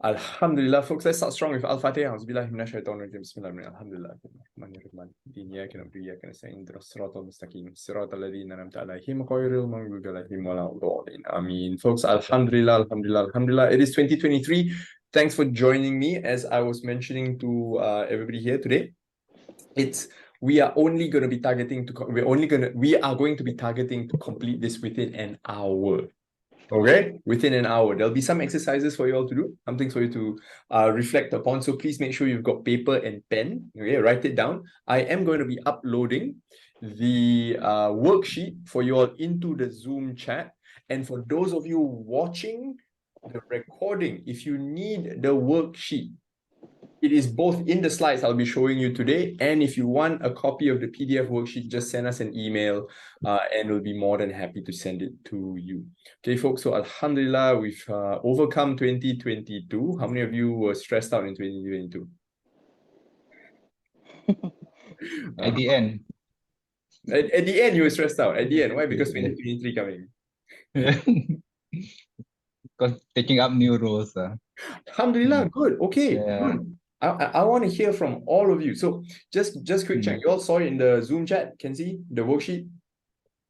Alhamdulillah, folks. Let's start strong with Al-Fatiha. Auzubillahi minash shaitanir rajim. Bismillahirrahmanirrahim. Alhamdulillah. Rahmanirrahim. Iyyaka na'budu wa iyyaka nasta'in. Ihdinas siratal mustaqim. Siratal ladzina an'amta 'alaihim ghairil maghdubi 'alaihim waladdallin. Ameen. Folks, Alhamdulillah, Alhamdulillah, Alhamdulillah. It is 2023. Thanks for joining me. As I was mentioning to everybody here today, we are going to be targeting to complete this within an hour. Okay, within an hour. There'll be some exercises for you all to do, something for you to reflect upon. So please make sure you've got paper and pen. Okay, write it down. I am going to be uploading the worksheet for you all into the Zoom chat. And for those of you watching the recording, if you need the worksheet, it is both in the slides I'll be showing you today, and if you want a copy of the PDF worksheet, just send us an email and we'll be more than happy to send it to you. Okay, folks, so Alhamdulillah, we've overcome 2022. How many of you were stressed out in 2022? At the end. At the end, you were stressed out. At the end, why? Because 2023 coming. Because taking up new roles. Alhamdulillah, good. Okay, good. I want to hear from all of you. So just quick check. You all saw it in the Zoom chat. Can see the worksheet?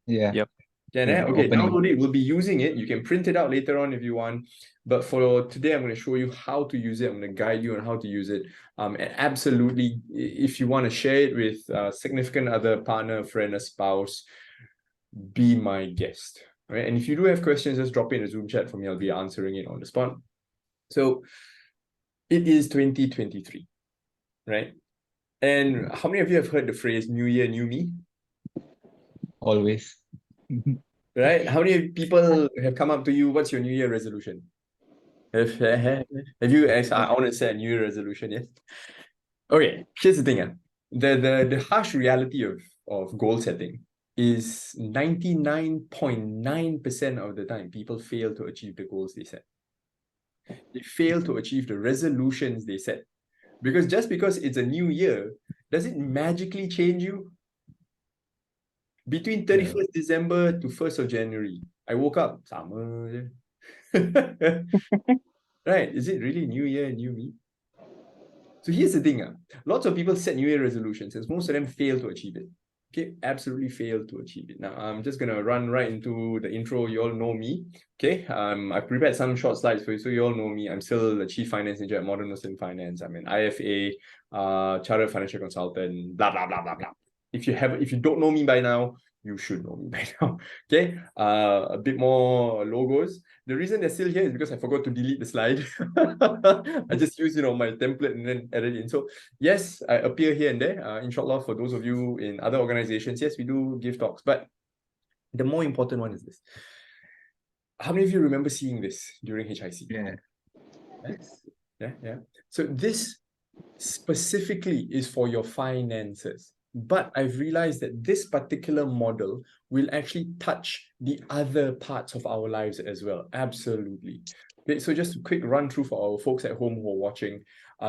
Yeah. Yep. Can okay, download it. We'll be using it. You can print it out later on if you want. But for today, I'm going to show you how to use it. I'm going to guide you on how to use it. And absolutely, if you want to share it with a significant other, partner, friend, a spouse, be my guest. All right. And if you do have questions, just drop it in the Zoom chat for me. I'll be answering it on the spot. So it is 2023, right? And how many of you have heard the phrase "New Year, New Me"? Always. Right? How many people have come up to you? What's your New Year resolution? Have you? I want to set a New Year resolution. Yes. Okay. Here's the thing. The harsh reality of goal setting is 99.9% of the time people fail to achieve the goals they set. They fail to achieve the resolutions they set. Because just because it's a new year, does it magically change you? Between 31st December to 1st of January, I woke up, summer. Right? Is it really new year, new me? So here's the thing. Lots of people set New Year resolutions, and most of them fail to achieve it. Okay, absolutely fail to achieve it. Now, I'm just going to run right into the intro. You all know me. Okay, I prepared some short slides for you, so you all know me. I'm still the Chief Finance Manager at Modern Muslim Finance. I'm an IFA, Chartered Financial Consultant, blah, blah, blah, blah, blah. If you don't know me by now, you should know me by now. Okay, a bit more logos. The reason they're still here is because I forgot to delete the slide. I just used my template and then added it in. So yes, I appear here and there. Inshallah, for those of you in other organizations, yes, we do give talks. But the more important one is this. How many of you remember seeing this during HIC? Yeah. Yes. Yeah. So this specifically is for your finances. But I've realized that this particular model will actually touch the other parts of our lives as well. Absolutely. Okay, so just a quick run through for our folks at home who are watching.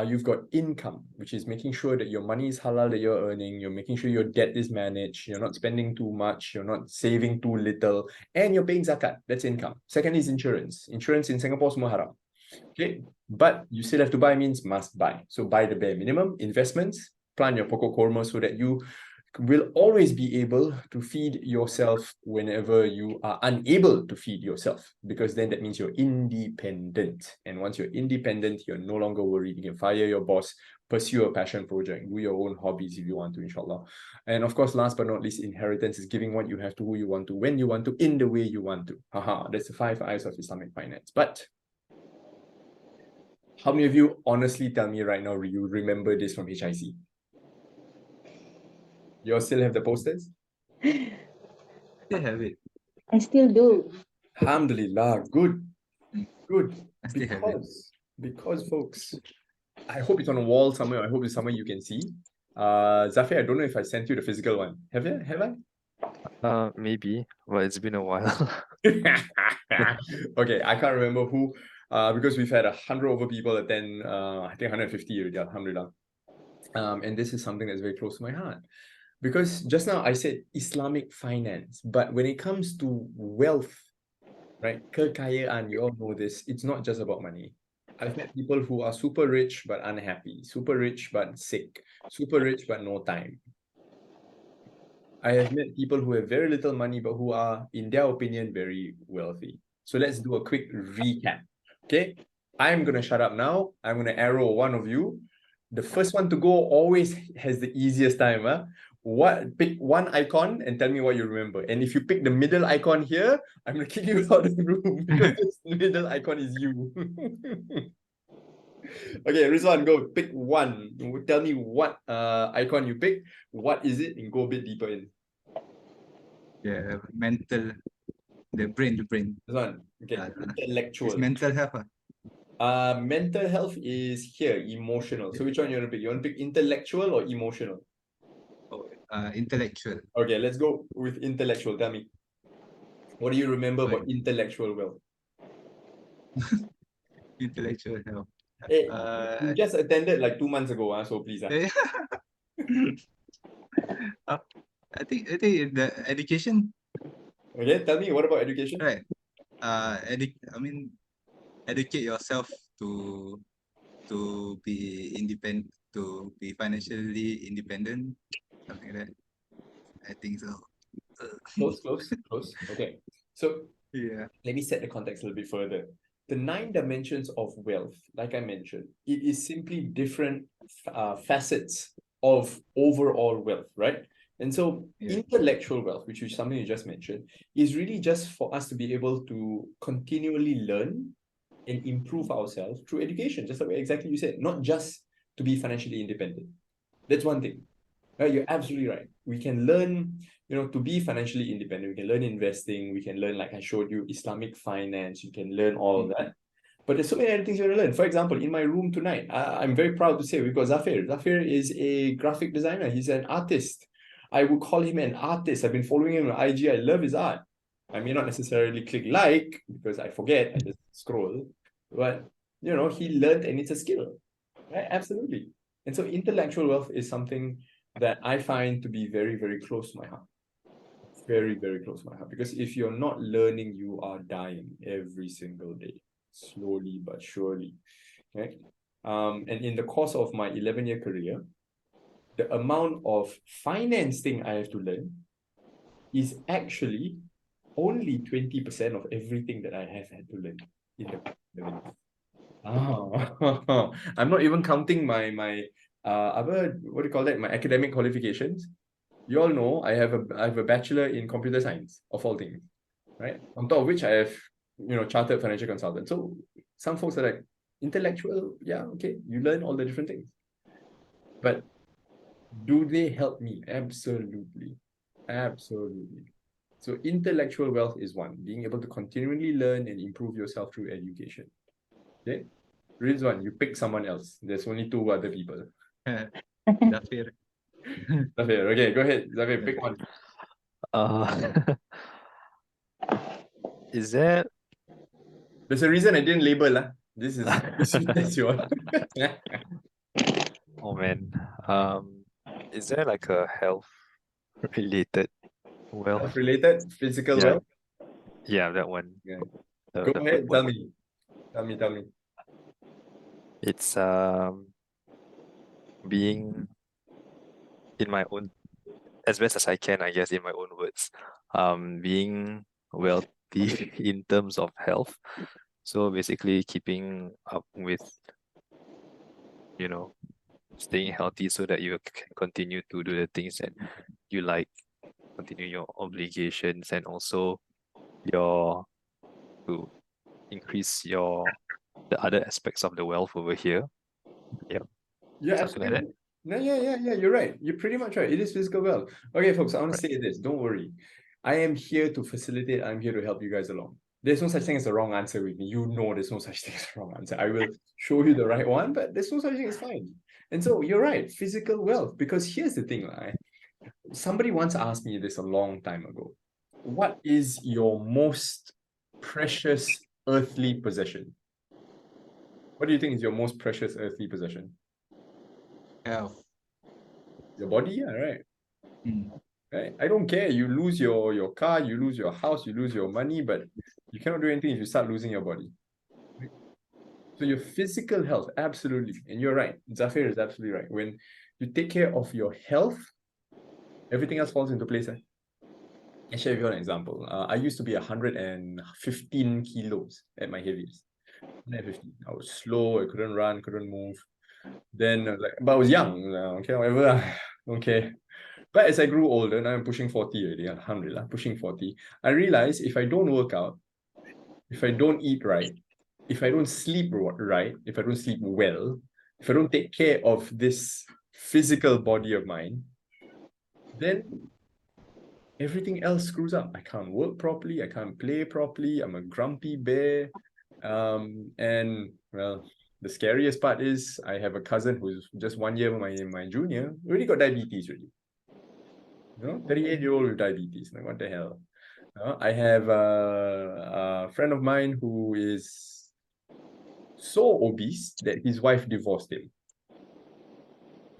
You've got income, which is making sure that your money is halal that you're earning. You're making sure your debt is managed. You're not spending too much. You're not saving too little. And you're paying zakat. That's income. Second is insurance. Insurance in Singapore is more haram. Okay, but you still have to buy, means must buy. So buy the bare minimum. Investments, plan your pokok korma so that you will always be able to feed yourself whenever you are unable to feed yourself, because then that means you're independent. And once you're independent, you're no longer worried. You can fire your boss, pursue a passion project, do your own hobbies if you want to, inshallah. And of course, last but not least, inheritance is giving what you have to who you want to, when you want to, in the way you want to. That's the 5 eyes of Islamic finance. But how many of you honestly tell me right now you remember this from HIC? You all still have the posters? Still have it. I still do. Alhamdulillah, good. I still have it. Because folks, I hope it's on a wall somewhere. I hope it's somewhere you can see. Zafir, I don't know if I sent you the physical one. Have I? Maybe, but it's been a while. Okay, I can't remember who, because we've had 100 over people attend, I think 150 already, alhamdulillah. And this is something that's very close to my heart. Because just now I said Islamic finance, but when it comes to wealth, right, kekayaan, you all know this, it's not just about money. I've met people who are super rich but unhappy, super rich but sick, super rich but no time. I have met people who have very little money but who are, in their opinion, very wealthy. So let's do a quick recap. Okay, I'm gonna shut up now. I'm gonna arrow one of you. The first one to go always has the easiest time. Pick one icon and tell me what you remember. And if you pick the middle icon here, I'm gonna kick you out of the room because this middle icon is you. Okay, Rizwan, go pick one. Tell me what icon you pick. What is it? And go a bit deeper in. Yeah, mental, the brain. This one. Okay, It's intellectual. mental health. Mental health is here, emotional. So which one you want to pick? You want to pick intellectual or emotional? Intellectual. Okay, let's go with intellectual. Tell me. What do you remember about intellectual wealth? Intellectual health. Hey, you just attended like 2 months ago, so please. I think the education. Okay, tell me, what about education? Right. Educate yourself to be independent, to be financially independent, something like that. I think so. Close. Okay. So Yeah. let me set the context a little bit further. The 9 dimensions of wealth, like I mentioned, it is simply different facets of overall wealth, right? And so intellectual wealth, which is something you just mentioned, is really just for us to be able to continually learn and improve ourselves through education, just like exactly you said, not just to be financially independent. That's one thing. Right, you're absolutely right. We can learn, to be financially independent. We can learn investing. We can learn, like I showed you, Islamic finance. You can learn all of that. But there's so many other things you want to learn. For example, in my room tonight, I'm very proud to say we've got Zafir. Zafir is a graphic designer. He's an artist. I would call him an artist. I've been following him on IG. I love his art. I may not necessarily click like because I forget. I just scroll. But, he learned and it's a skill. Right? Absolutely. And so intellectual wealth is something that I find to be very, very close to my heart. Very, very close to my heart. Because if you're not learning, you are dying every single day, slowly but surely. Okay. And in the course of my 11-year career, the amount of finance thing I have to learn is actually only 20% of everything that I have had to learn in the 11 years. I'm not even counting my what do you call that? My academic qualifications. You all know I have a bachelor in computer science of all things, right? On top of which I have chartered financial consultant. So some folks are like intellectual, yeah, okay, you learn all the different things, but do they help me? Absolutely. So intellectual wealth is one, being able to continually learn and improve yourself through education. Okay. Rizwan, you pick someone else. There's only 2 other people. Zafir. Zafir, okay, go ahead. Zafir, pick one. Is there There's a reason I didn't label. This is that's your oh man. Is there like a health related wealth? related physical Yeah. wealth. Yeah, that one. Yeah. The Go ahead, food tell one. me. Tell me. It's being in my own, as best as I can, I guess, in my own words, being wealthy in terms of health. So basically keeping up with, staying healthy so that you can continue to do the things that you like, continue your obligations, and also to increase the other aspects of the wealth over here. Yeah. Yeah, Something like that. absolutely. No, yeah, you're right. You're pretty much right. It is physical wealth. Okay, folks, I want to Right. say this. Don't worry. I am here to facilitate. I'm here to help you guys along. There's no such thing as a wrong answer with me. You know there's no such thing as a wrong answer. I will show you the right one, but there's no such thing as fine. And so you're right, physical wealth. Because here's the thing, right? Somebody once asked me this a long time ago. What is your most precious earthly possession? What do you think is your most precious earthly possession? Health. Your body, yeah, right? Mm. Right? I don't care. You lose your car, you lose your house, you lose your money, but you cannot do anything if you start losing your body. Right? So your physical health, absolutely. And you're right. Zafir is absolutely right. When you take care of your health, everything else falls into place. I'll share with you an example. I used to be 115 kilos at my heaviest. 115. I was slow, I couldn't run, couldn't move. Then but I was young, okay, whatever. Okay. But as I grew older, now I'm pushing 40 already, alhamdulillah, pushing 40. I realized if I don't work out, if I don't eat right, if I don't sleep right, if I don't sleep well, if I don't take care of this physical body of mine, then everything else screws up. I can't work properly, I can't play properly, I'm a grumpy bear. And well, the scariest part is I have a cousin who's just 1 year my junior, already got diabetes already. 38-year-old with diabetes. Like, what the hell? I have a friend of mine who is so obese that his wife divorced him.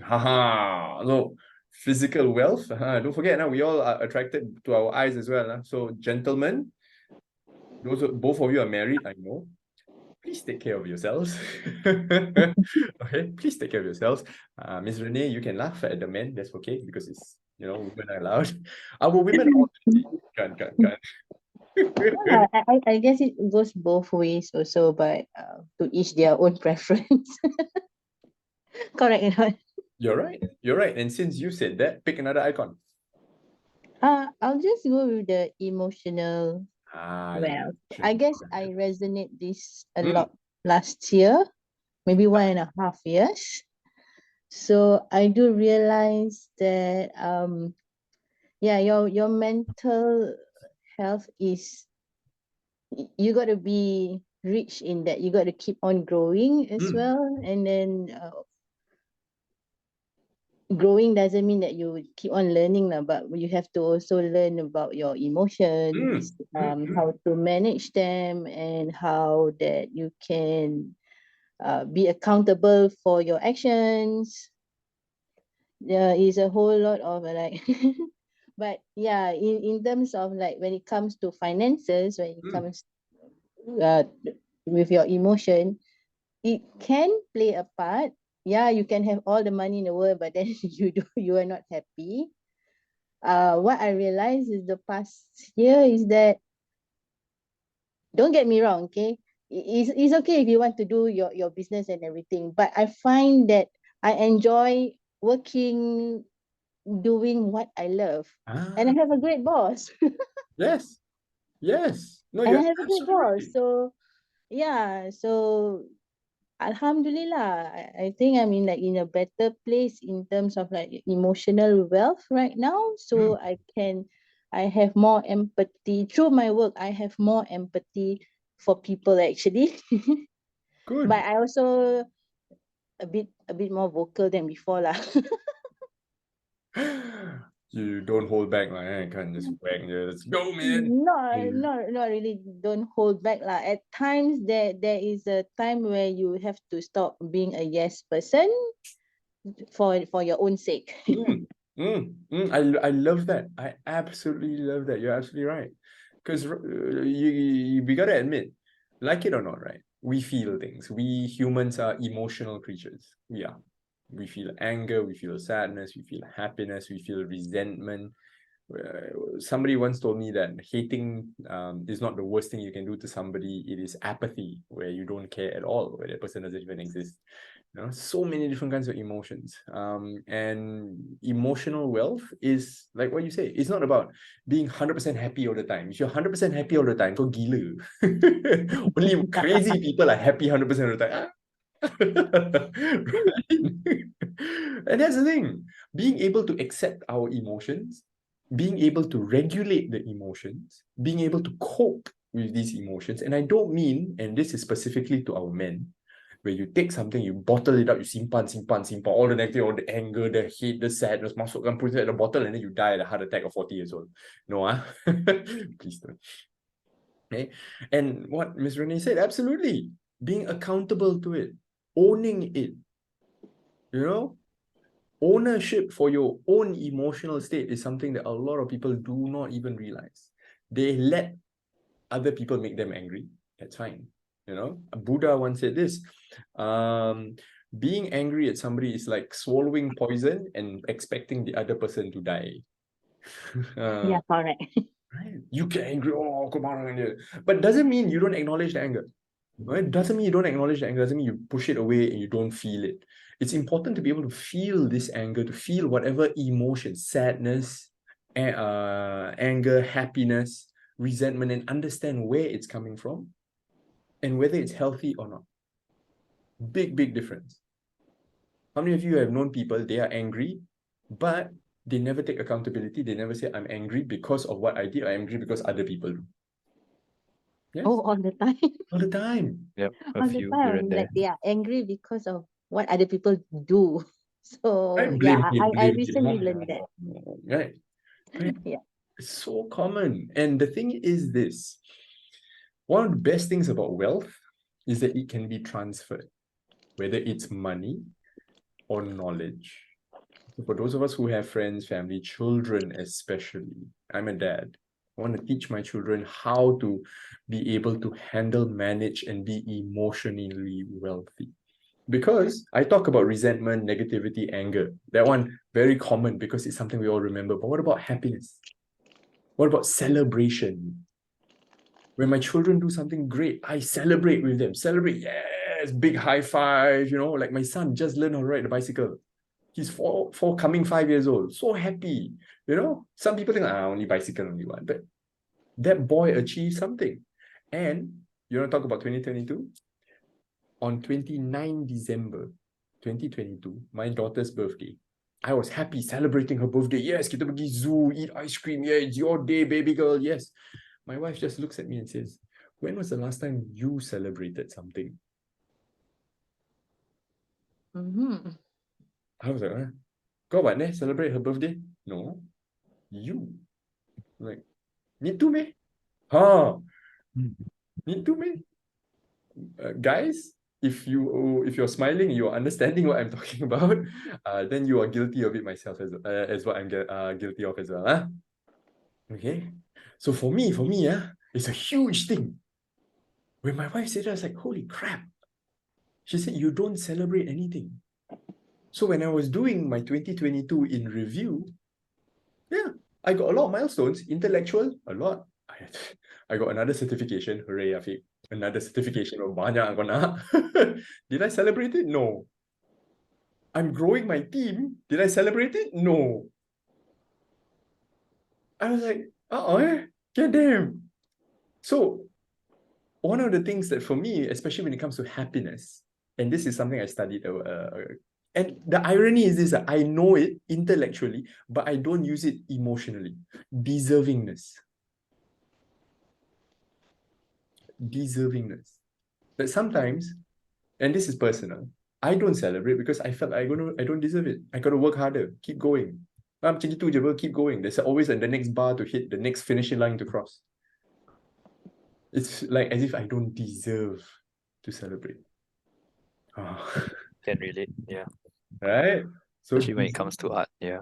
Haha. So physical wealth. Don't forget now, we all are attracted to our eyes as well. So gentlemen, both of you are married, I know. Please take care of yourselves. Okay, please take care of yourselves. Miss Renee, you can laugh at the men, that's okay, because it's women are allowed. Our women are can't. Yeah, I guess it goes both ways also, but to each their own preference. Correct or not? You're right. And since you said that, pick another icon. I'll just go with the emotional Yeah. wealth. I guess I resonate this a Mm. lot last year, maybe 1.5 years. So I do realize that your mental health is, you got to be rich in that. You got to keep on growing as well, and then growing doesn't mean that you keep on learning lah, but you have to also learn about your emotions, how to manage them, and how that you can be accountable for your actions. There is a whole lot of like but yeah, in terms of like when it comes to finances, when it comes uh, with your emotion, it can play a part. Yeah, you can have all the money in the world, but then you are not happy. What I realized is the past year is that, don't get me wrong, okay, it's okay if you want to do your business and everything, but I find that I enjoy working, doing what I love, and I have a great boss. Yes. No, And I you're have a great boss. absolutely. So yeah, so Alhamdulillah, I think I'm in a better place in terms of like emotional wealth right now. So I have more empathy through my work. I have more empathy for people actually. Good. But I also a bit more vocal than before lah. You don't hold back, like I can't just whack you. Let's go, man. Not really. Don't hold back lah. At times there is a time where you have to stop being a yes person for your own sake. I love that. I absolutely love that. You're absolutely right. Because we gotta admit, like it or not, right? We feel things. We humans are emotional creatures. We are. We feel anger, we feel sadness, we feel happiness, we feel resentment. Somebody once told me that hating is not the worst thing you can do to somebody. It is apathy, where you don't care at all, where that person doesn't even exist. So many different kinds of emotions. And emotional wealth is like what you say. It's not about being 100% happy all the time. If you're 100% happy all the time, go gila. Only crazy people are happy 100% of the time. Right? And that's the thing. Being able to accept our emotions, being able to regulate the emotions, being able to cope with these emotions. And I don't mean, and this is specifically to our men, where you take something, you bottle it up, you simpan, all the negative, all the anger, the hate, the sadness, masukkan, put it at the bottle, and then you die at a heart attack of 40 years old. No, please don't. Okay. And what Ms. Renee said, absolutely. Being accountable to it, owning it, ownership for your own emotional state is something that a lot of people do not even realize. They let other people make them angry. That's fine. You know, Buddha once said this. Being angry at somebody is like swallowing poison and expecting the other person to die. Yeah, correct. Right? You get angry, oh, come on. But doesn't mean you don't acknowledge the anger. Right? Doesn't mean you don't acknowledge the anger, doesn't mean you push it away and you don't feel it. It's important to be able to feel this anger, to feel whatever emotion, sadness, anger, happiness, resentment, and understand where it's coming from and whether it's healthy or not. Big, big difference. How many of you have known people, they are angry, but they never take accountability. They never say, I'm angry because of what I did. I'm angry because other people do. Yes? Oh, all the time. All the time. Yep, a All the few here time. and there. Like they are angry because of what other people do. So Right? yeah, Blame game, I blame recently game. learned that. Right. Right. Yeah. It's so common. And the thing is this, one of the best things about wealth is that it can be transferred, whether it's money or knowledge. So for those of us who have friends, family, children especially, I'm a dad. I want to teach my children how to be able to handle, manage, and be emotionally wealthy. Because I talk about resentment, negativity, anger. That one, very common because it's something we all remember. But what about happiness? What about celebration? When my children do something great, I celebrate with them. Celebrate, yes, big high five, like my son just learned how to ride a bicycle. He's four coming 5 years old. So happy. Some people think, only bicycle, only one. But that boy achieved something. And you want to talk about 2022? On 29 December 2022, my daughter's birthday, I was happy celebrating her birthday. Yes, kita pergi zoo, eat ice cream. Yeah, it's your day, baby girl. Yes. My wife just looks at me and says, when was the last time you celebrated something? Mm-hmm. I was like, kau buat celebrate her birthday? No, you. Like, need to me? Need to me? Guys, if you're smiling, you're understanding what I'm talking about, then you are guilty of it myself as what I'm guilty of as well. Huh? Okay. So for me, it's a huge thing. When my wife said that, I was like, holy crap. She said, you don't celebrate anything. So when I was doing my 2022 in review, yeah, I got a lot of milestones. Intellectual, a lot. I got another certification. Hooray, Afiq. Another certification. Banyak aku nak. Did I celebrate it? No. I'm growing my team. Did I celebrate it? No. I was like, get damn. So one of the things that for me, especially when it comes to happiness, and this is something I studied, and the irony is this, I know it intellectually, but I don't use it emotionally. Deservingness. That sometimes, and this is personal, I don't celebrate because I felt I don't deserve it. I gotta work harder, keep going. Macam gitu je, keep going. There's always the next bar to hit, the next finishing line to cross. It's like as if I don't deserve to celebrate. Can relate, yeah. Right? So Especially when it comes to art, yeah.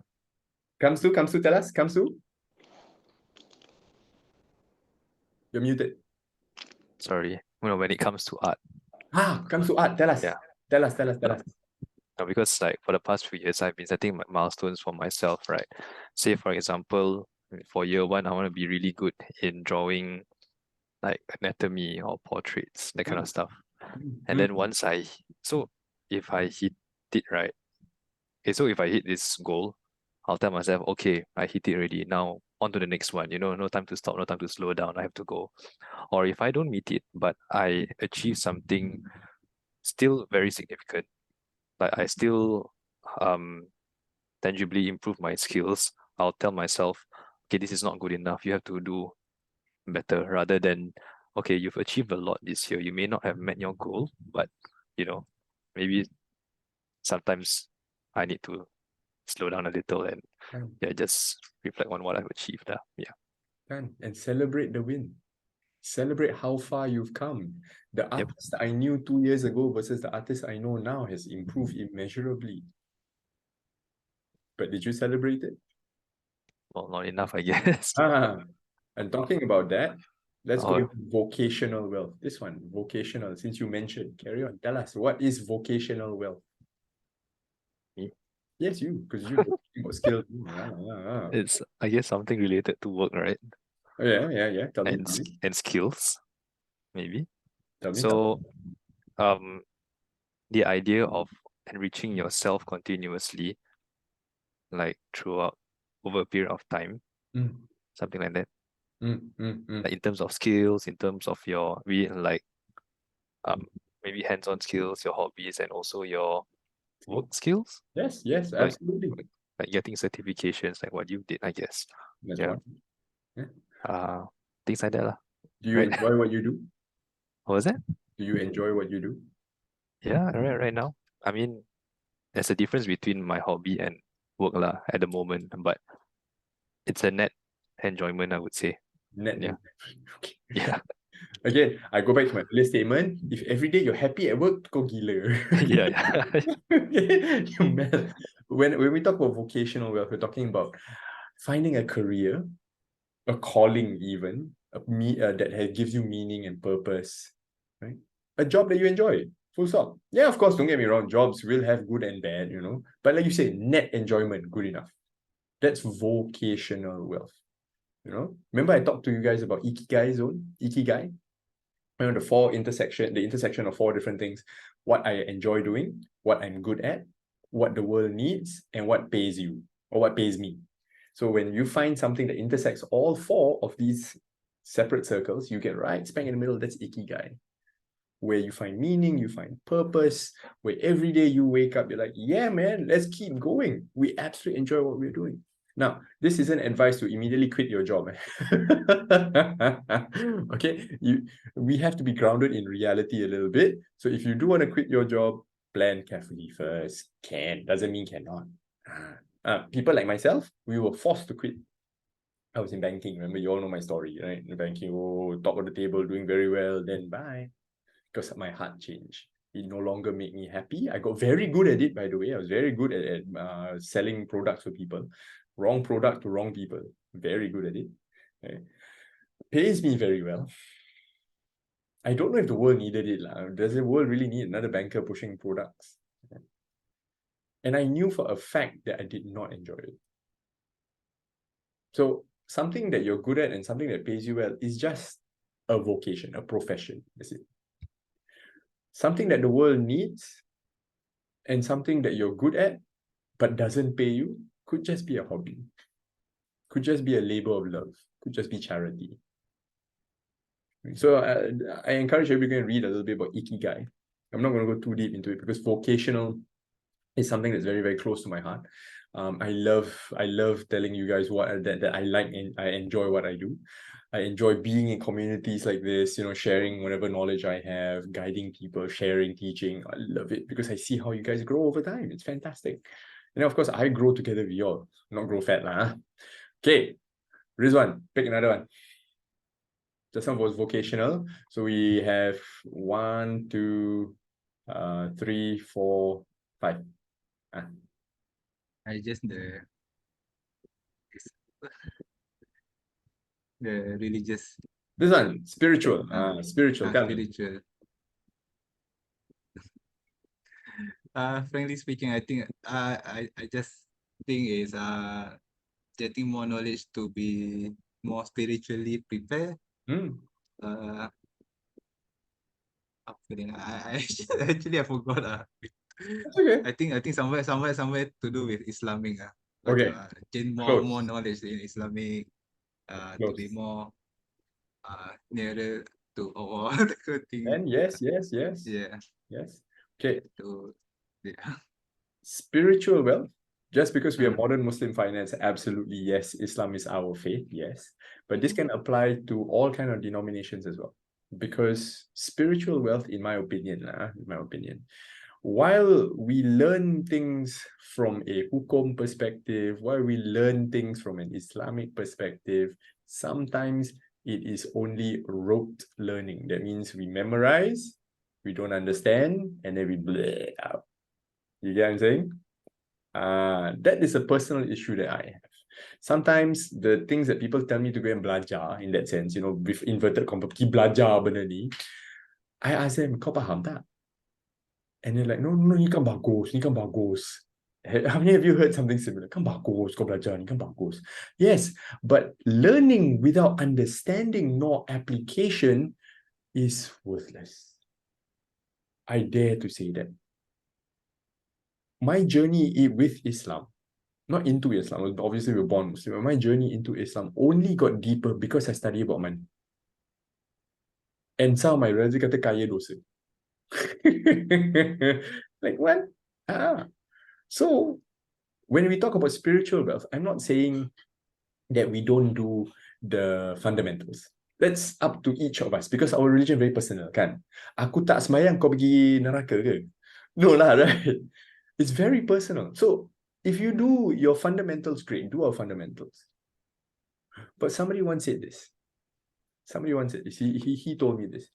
Kamsu, tell us, Kamsu. You're muted. Sorry. When it comes to art. Kamsu art, tell us. Yeah. Tell us. No, because like for the past few years, I've been setting milestones for myself, right? Say for example, for year one, I want to be really good in drawing like anatomy or portraits, that kind of stuff. And then if I hit it right, okay, so if I hit this goal, I'll tell myself, okay, I hit it already. Now on to the next one. No time to stop, no time to slow down. I have to go. Or if I don't meet it, but I achieve something still very significant, like I still tangibly improve my skills, I'll tell myself, okay, this is not good enough. You have to do better, rather than, okay, you've achieved a lot this year. You may not have met your goal, but maybe sometimes I need to slow down a little and just reflect on what I've achieved. And celebrate the win. Celebrate how far you've come. The artist I knew 2 years ago versus the artist I know now has improved immeasurably. But did you celebrate it? Well, not enough, I guess. And talking about that, Let's go Oh. into vocational wealth. This one, vocational, since you mentioned. Carry on. Tell us, what is vocational wealth? Me? Yes, you, because you're talking about skills. It's, I guess, something related to work, right? Oh, yeah. Tell me, And tell me. and skills, maybe. Tell me. So, the idea of enriching yourself continuously, like throughout over a period of time, Mm, something like that. mm. Like in terms of skills, in terms of your like maybe hands-on skills, your hobbies, and also your work skills. Yes, Like absolutely. like getting certifications, like what you did, I guess. That's Yeah. one. Yeah. Things like that, lah. Do you Right? enjoy what you do? What was that? Do you enjoy what you do? Yeah, right now. I mean, there's a difference between my hobby and work lah at the moment, but it's a net enjoyment, I would say. Net. Yeah. Okay. Yeah. Again, I go back to my earlier statement. If every day you're happy at work, kau gila. Yeah. You mad. When we talk about vocational wealth, we're talking about finding a career, a calling even, that gives you meaning and purpose, right? A job that you enjoy, full stop. Yeah, of course, don't get me wrong, jobs will have good and bad, but like you say, net enjoyment, good enough. That's vocational wealth. Remember I talked to you guys about ikigai zone, ikigai? The intersection of four different things: what I enjoy doing, what I'm good at, what the world needs, and what pays you, or what pays me. So when you find something that intersects all four of these separate circles, you get right smack in the middle. That's ikigai, where you find meaning, you find purpose, where every day you wake up, you're like, yeah, man, let's keep going. We absolutely enjoy what we're doing. Now, this isn't advice to immediately quit your job. Okay, we have to be grounded in reality a little bit. So if you do want to quit your job, plan carefully first. Doesn't mean cannot. People like myself, we were forced to quit. I was in banking. Remember, you all know my story, right? In banking, top of the table, doing very well, then bye. Because my heart changed. It no longer made me happy. I got very good at it, by the way. I was very good at selling products for people. Wrong product to wrong people. Very good at it. Okay. Pays me very well. I don't know if the world needed it. Does the world really need another banker pushing products? And I knew for a fact that I did not enjoy it. So something that you're good at and something that pays you well is just a vocation, a profession. That's it. Something that the world needs and something that you're good at but doesn't pay you could just be a hobby, could just be a labor of love, could just be charity. So I encourage everybody to read a little bit about ikigai. I'm not going to go too deep into it because vocational is something that's very, very close to my heart. I love telling you guys that I like and I enjoy what I do. I enjoy being in communities like this, sharing whatever knowledge I have, guiding people, sharing, teaching. I love it because I see how you guys grow over time. It's fantastic. And of course, I grow together with you all, not grow fat. Okay, Rizwan, pick another one. Just one was vocational. So we have 1, 2, 3, 4, 5. I just the religious This one, spiritual. Spiritual. spiritual. Frankly speaking, I think I just think is getting more knowledge to be more spiritually prepared. I actually I forgot. That's okay. I think somewhere to do with Islamic. Okay. Gain Close. more knowledge in Islamic. To be more nearer to Allah. That kind of thing. And yes. Yeah. Yes. Okay. Yeah. Spiritual wealth. Just because we are modern Muslim finance, absolutely yes. Islam is our faith, yes. But this can apply to all kind of denominations as well. Because spiritual wealth, in my opinion, while we learn things from a hukum perspective, while we learn things from an Islamic perspective, sometimes it is only rote learning. That means we memorize, we don't understand, and then we blur out. You get what I'm saying? That is a personal issue that I have. Sometimes the things that people tell me to go and belajar, in that sense, with inverted comma, pergi belajar benda ni, I ask them, kau faham tak? And they're like, no, ni kan bagus, ni kan bagus. How many of you heard something similar? Kan bagus, kau belajar ni kan bagus. Yes, but learning without understanding nor application is worthless. I dare to say that. My journey with Islam, not into Islam, obviously we were born Muslim, but my journey into Islam only got deeper because I studied about money. And some of my relatives kata kaya dosa. Like what? So when we talk about spiritual wealth, I'm not saying that we don't do the fundamentals. That's up to each of us because our religion very personal, kan? Aku tak sembahyang, kau pergi neraka ke? No lah, right? It's very personal. So if you do your fundamentals, great, do our fundamentals. But somebody once said this. He told me this.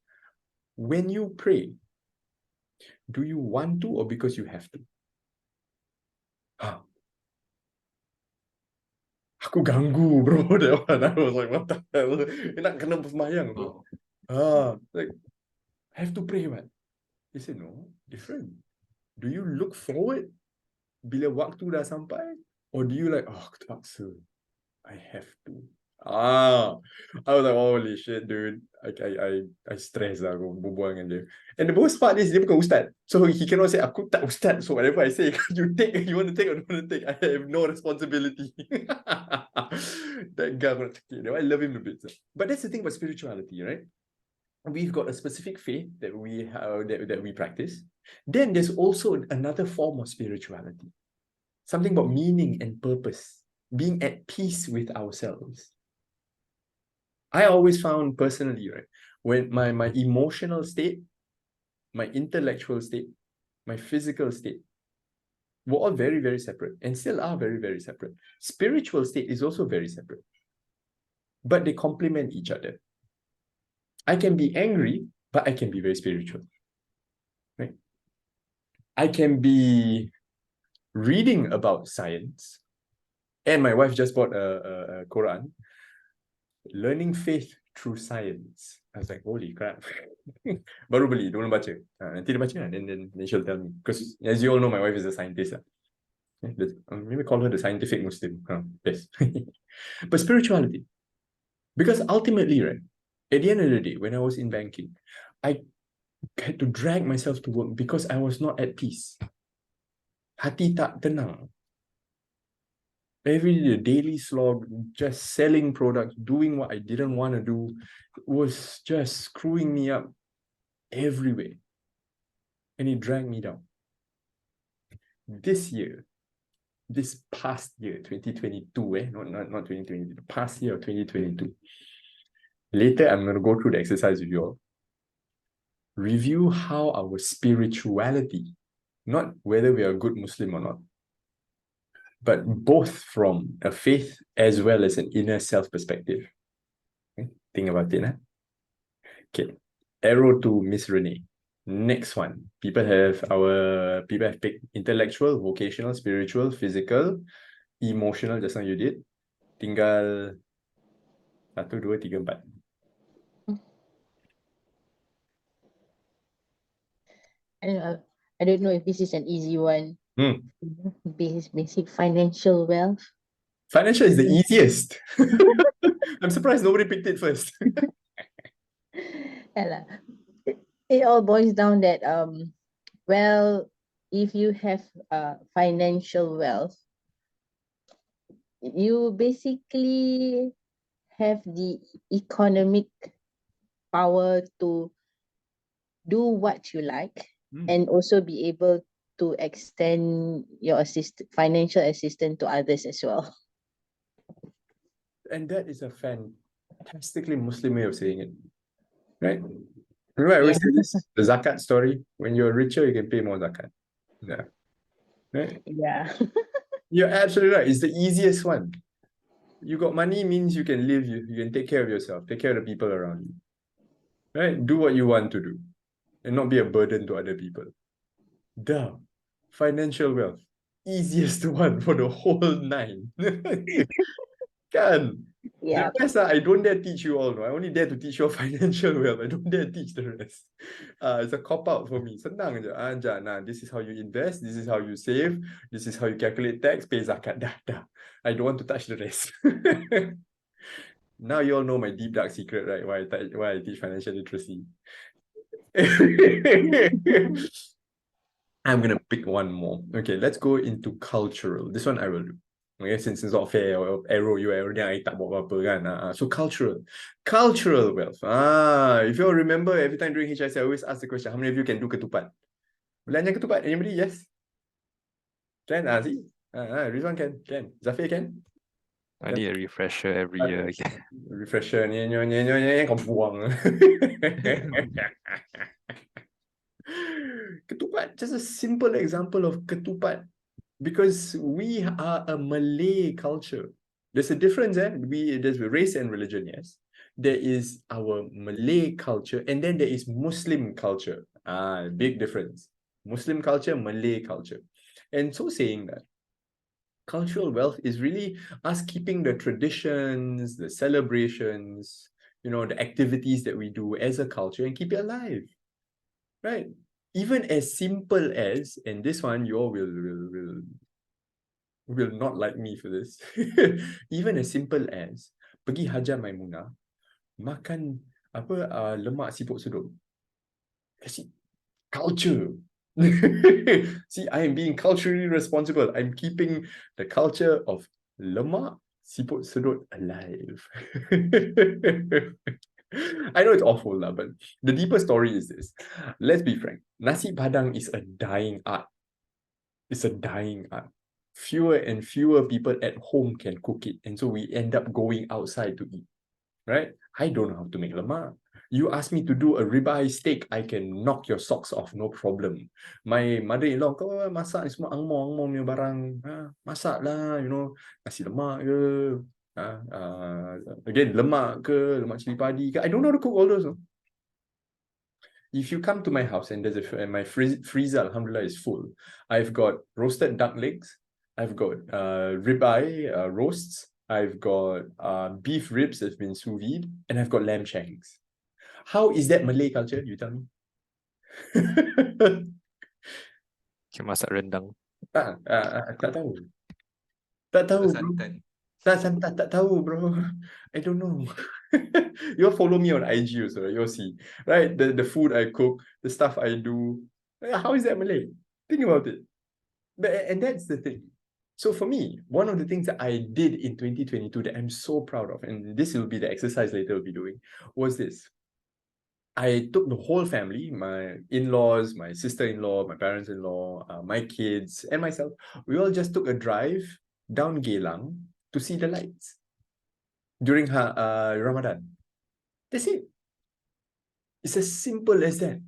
When you pray, do you want to or because you have to? Aku ganggu, bro. That one. I was like, what the hell? Nak kena sembahyang, bro. Like, I have to pray, man. He said, no, different. Do you look forward bila waktu dah sampai? Or do you like, oh, terpaksa, I have to. I was like, holy shit, dude. I stress lah berbual dengan dia. And the most part is dia bukan ustaz. So he cannot say, aku tak ustaz. So whatever I say, you want to take or don't want to take. I have no responsibility. That guy, I love him a bit. But that's the thing about spirituality, right? We've got a specific faith that we have, that we practice. Then there's also another form of spirituality. Something about meaning and purpose. Being at peace with ourselves. I always found personally, right, when my emotional state, my intellectual state, my physical state were all very, very separate and still are very, very separate. Spiritual state is also very separate. But they complement each other. I can be angry, but I can be very spiritual. Right? I can be reading about science, and my wife just bought a Quran. Learning faith through science. I was like, holy crap. Baru beli, belum baca. Nanti dia baca, then she'll tell me. Because as you all know, my wife is a scientist. Maybe call her the scientific Muslim. Yes. But spirituality. Because ultimately, right, at the end of the day, when I was in banking, I had to drag myself to work because I was not at peace. Hati tak tenang. Every day, daily slog, just selling products, doing what I didn't want to do, was just screwing me up everywhere. And it dragged me down. This past year, 2022, not 2020, the past year of 2022. Later, I'm going to go through the exercise with you all. Review how our spirituality, not whether we are a good Muslim or not, but both from a faith as well as an inner self perspective. Okay? Think about it. Okay. Arrow to Miss Renee. Next one. People have picked intellectual, vocational, spiritual, physical, emotional, just like you did. Tinggal 1, 2, 3, 4. I don't know if this is an easy one. Basic financial wealth. Financial is the easiest. I'm surprised nobody picked it first. It all boils down that well, if you have financial wealth, you basically have the economic power to do what you like and also be able to extend your financial assistance to others as well. And that is a fantastically Muslim way of saying it. Right? Remember I always say this, the zakat story. When you're richer, you can pay more zakat. Yeah. Right? Yeah. You're absolutely right. It's the easiest one. You got money means you can live, you can take care of yourself, take care of the people around you. Right? Do what you want to do. And not be a burden to other people. Duh. Financial wealth. easiest one for the whole 9. Kan? Yeah. The rest, I don't dare teach you all. No? I only dare to teach you financial wealth. I don't dare teach the rest. It's a cop-out for me. Senang je. Nah, this is how you invest. This is how you save. This is how you calculate tax, pay zakat. Dah. I don't want to touch the rest. Now you all know my deep dark secret, right? Why I teach financial literacy. I'm gonna pick one more. Okay, let's go into cultural. This one I will do. Okay, since it's not fair, or arrow you arrow ni I tak buat apa-apa kan. So cultural wealth. If you all remember, every time during HIC, I always ask the question: how many of you can do ketupat? Belanja ketupat? Anybody? Yes. Can? See? Rizwan can. Zafir can. I need a refresher every year again. Refresher ni kau buang. Ketupat, just a simple example of ketupat, because we are a Malay culture. There's a difference, there's race and religion, yes. There is our Malay culture, and then there is Muslim culture. Big difference. Muslim culture, Malay culture. And so saying that, cultural wealth is really us keeping the traditions, the celebrations, the activities that we do as a culture and keep it alive. Right? Even as simple as, and this one you all will not like me for this. Even as simple as pergi Hajar Maimunah, makan lemak siput sedut. Kasi culture. See, I am being culturally responsible. I'm keeping the culture of lemak siput sedut alive. I know it's awful, but the deeper story is this. Let's be frank. Nasi Padang is a dying art. It's a dying art. Fewer and fewer people at home can cook it. And so we end up going outside to eat. Right? I don't know how to make lemak. You ask me to do a ribeye steak, I can knock your socks off, no problem. My mother-in-law, kau masak ni semua angmoh punya barang. Masak lah, nasi lemak ke. Again, lemak ke, lemak cili padi ke. I don't know how to cook all those. No? If you come to my house and my freezer, alhamdulillah, is full. I've got roasted duck legs. I've got ribeye roasts. I've got beef ribs that's been sous vide, and I've got lamb shanks. How is that Malay culture? You tell me. Can masak rendang. Tak tahu. Tak tahu, bro. Tak tahu, bro. I don't know. You'll follow me on IG also, you'll see. Right? The food I cook, the stuff I do. How is that Malay? Think about it. And that's the thing. So for me, one of the things that I did in 2022 that I'm so proud of, and this will be the exercise later we'll be doing, was this. I took the whole family, my in-laws, my sister-in-law, my parents-in-law, my kids, and myself. We all just took a drive down Geylang to see the lights during Ramadan. That's it. It's as simple as that.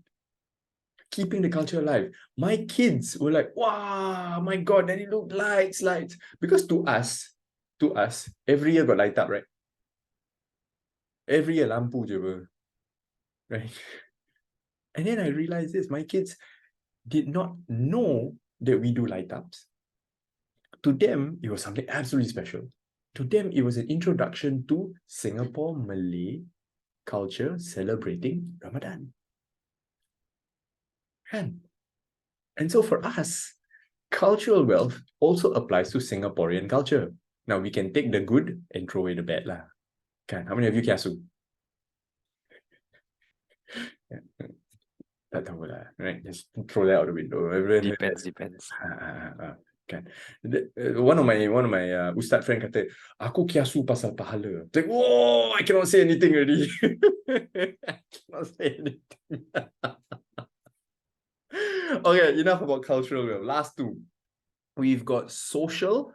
Keeping the culture alive. My kids were like, wow, my God, Daddy, look, lights. Because to us, every year got light up, right? Every year lampu je ber. Right? And then I realized this, my kids did not know that we do light ups. To them, it was something absolutely special. To them, it was an introduction to Singapore Malay culture celebrating Ramadan. And so for us, cultural wealth also applies to Singaporean culture. Now, we can take the good and throw away the bad lah. Kan? How many of you kiasu? Tak tahu lah, right? Just throw that out the window. Depends. Kan? One of my ustad friend kata, aku kiasu pasal pahala. Like, whoa, I cannot say anything already. I cannot say anything. Okay, enough about cultural wealth. Last two. We've got social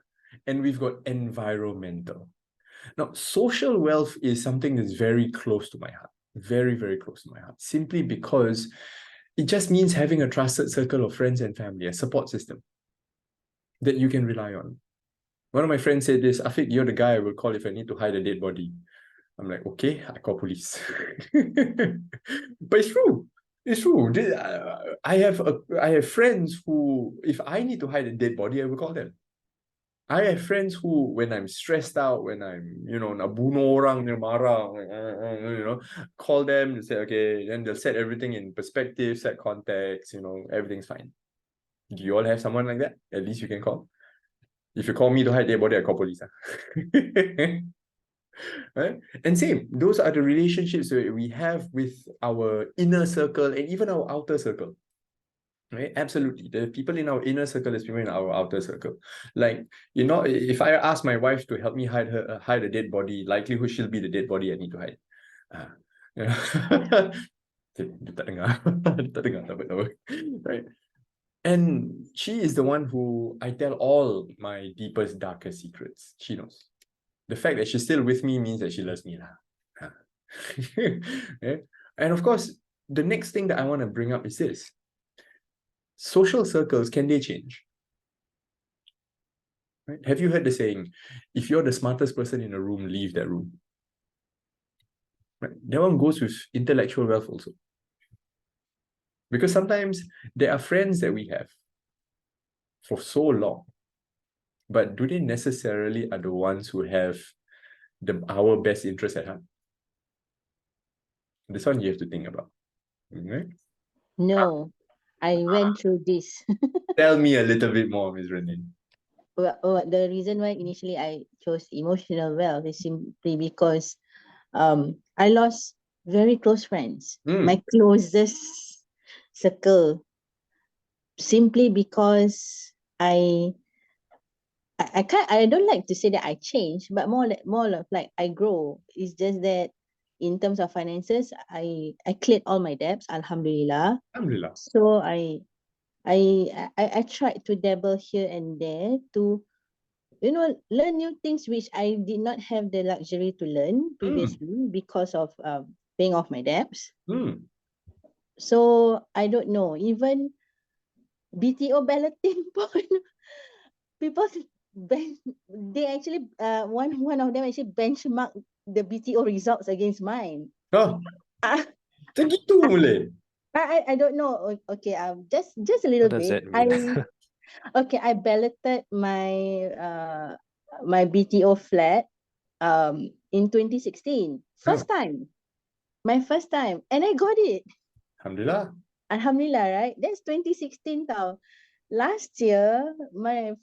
and we've got environmental. Now, social wealth is something that's very close to my heart. Very, very close to my heart. Simply because it just means having a trusted circle of friends and family, a support system that you can rely on. One of my friends said this, Afiq, you're the guy I will call if I need to hide a dead body. I'm like, okay, I call police. But it's true. It's true. I have friends who, if I need to hide a dead body, I will call them. I have friends who, when I'm stressed out, when I'm, nak bunuh orang, marah, call them and say, okay, then they'll set everything in perspective, set context, everything's fine. Do you all have someone like that? At least you can call. If you call me to hide dead body, I call police. Right? And same, those are the relationships that we have with our inner circle and even our outer circle. Right? Absolutely. The people in our inner circle is people in our outer circle. Like, if I ask my wife to help me hide a dead body, likelihood she'll be the dead body I need to hide. Dia tak dengar. Tak dengar, tak apa. Right? And she is the one who I tell all my deepest, darkest secrets. She knows. The fact that she's still with me means that she loves me. Yeah? And of course, the next thing that I want to bring up is this. Social circles, can they change? Right? Have you heard the saying, if you're the smartest person in a room, leave that room? Right? That one goes with intellectual wealth also. Because sometimes there are friends that we have for so long, but do they necessarily are the ones who have our best interest at heart? This one you have to think about. Right? No, I went through this. Tell me a little bit more, Ms. Renee. Well, the reason why initially I chose emotional wealth is simply because I lost very close friends, my closest circle, simply because I don't like to say that I changed, but more of like I grow. It's just that in terms of finances, I cleared all my debts, alhamdulillah. Alhamdulillah. So I tried to dabble here and there to learn new things which I did not have the luxury to learn previously because of paying off my debts. So I don't know, even BTO balloting people they actually one of them actually benchmark the BTO results against mine. Oh, begitu boleh. I don't know. Okay, just a little What does bit. that mean? I balloted my BTO flat in 2016. First time. My first time. And I got it. Alhamdulillah. Alhamdulillah, right? That's 2016 tau. Last year, my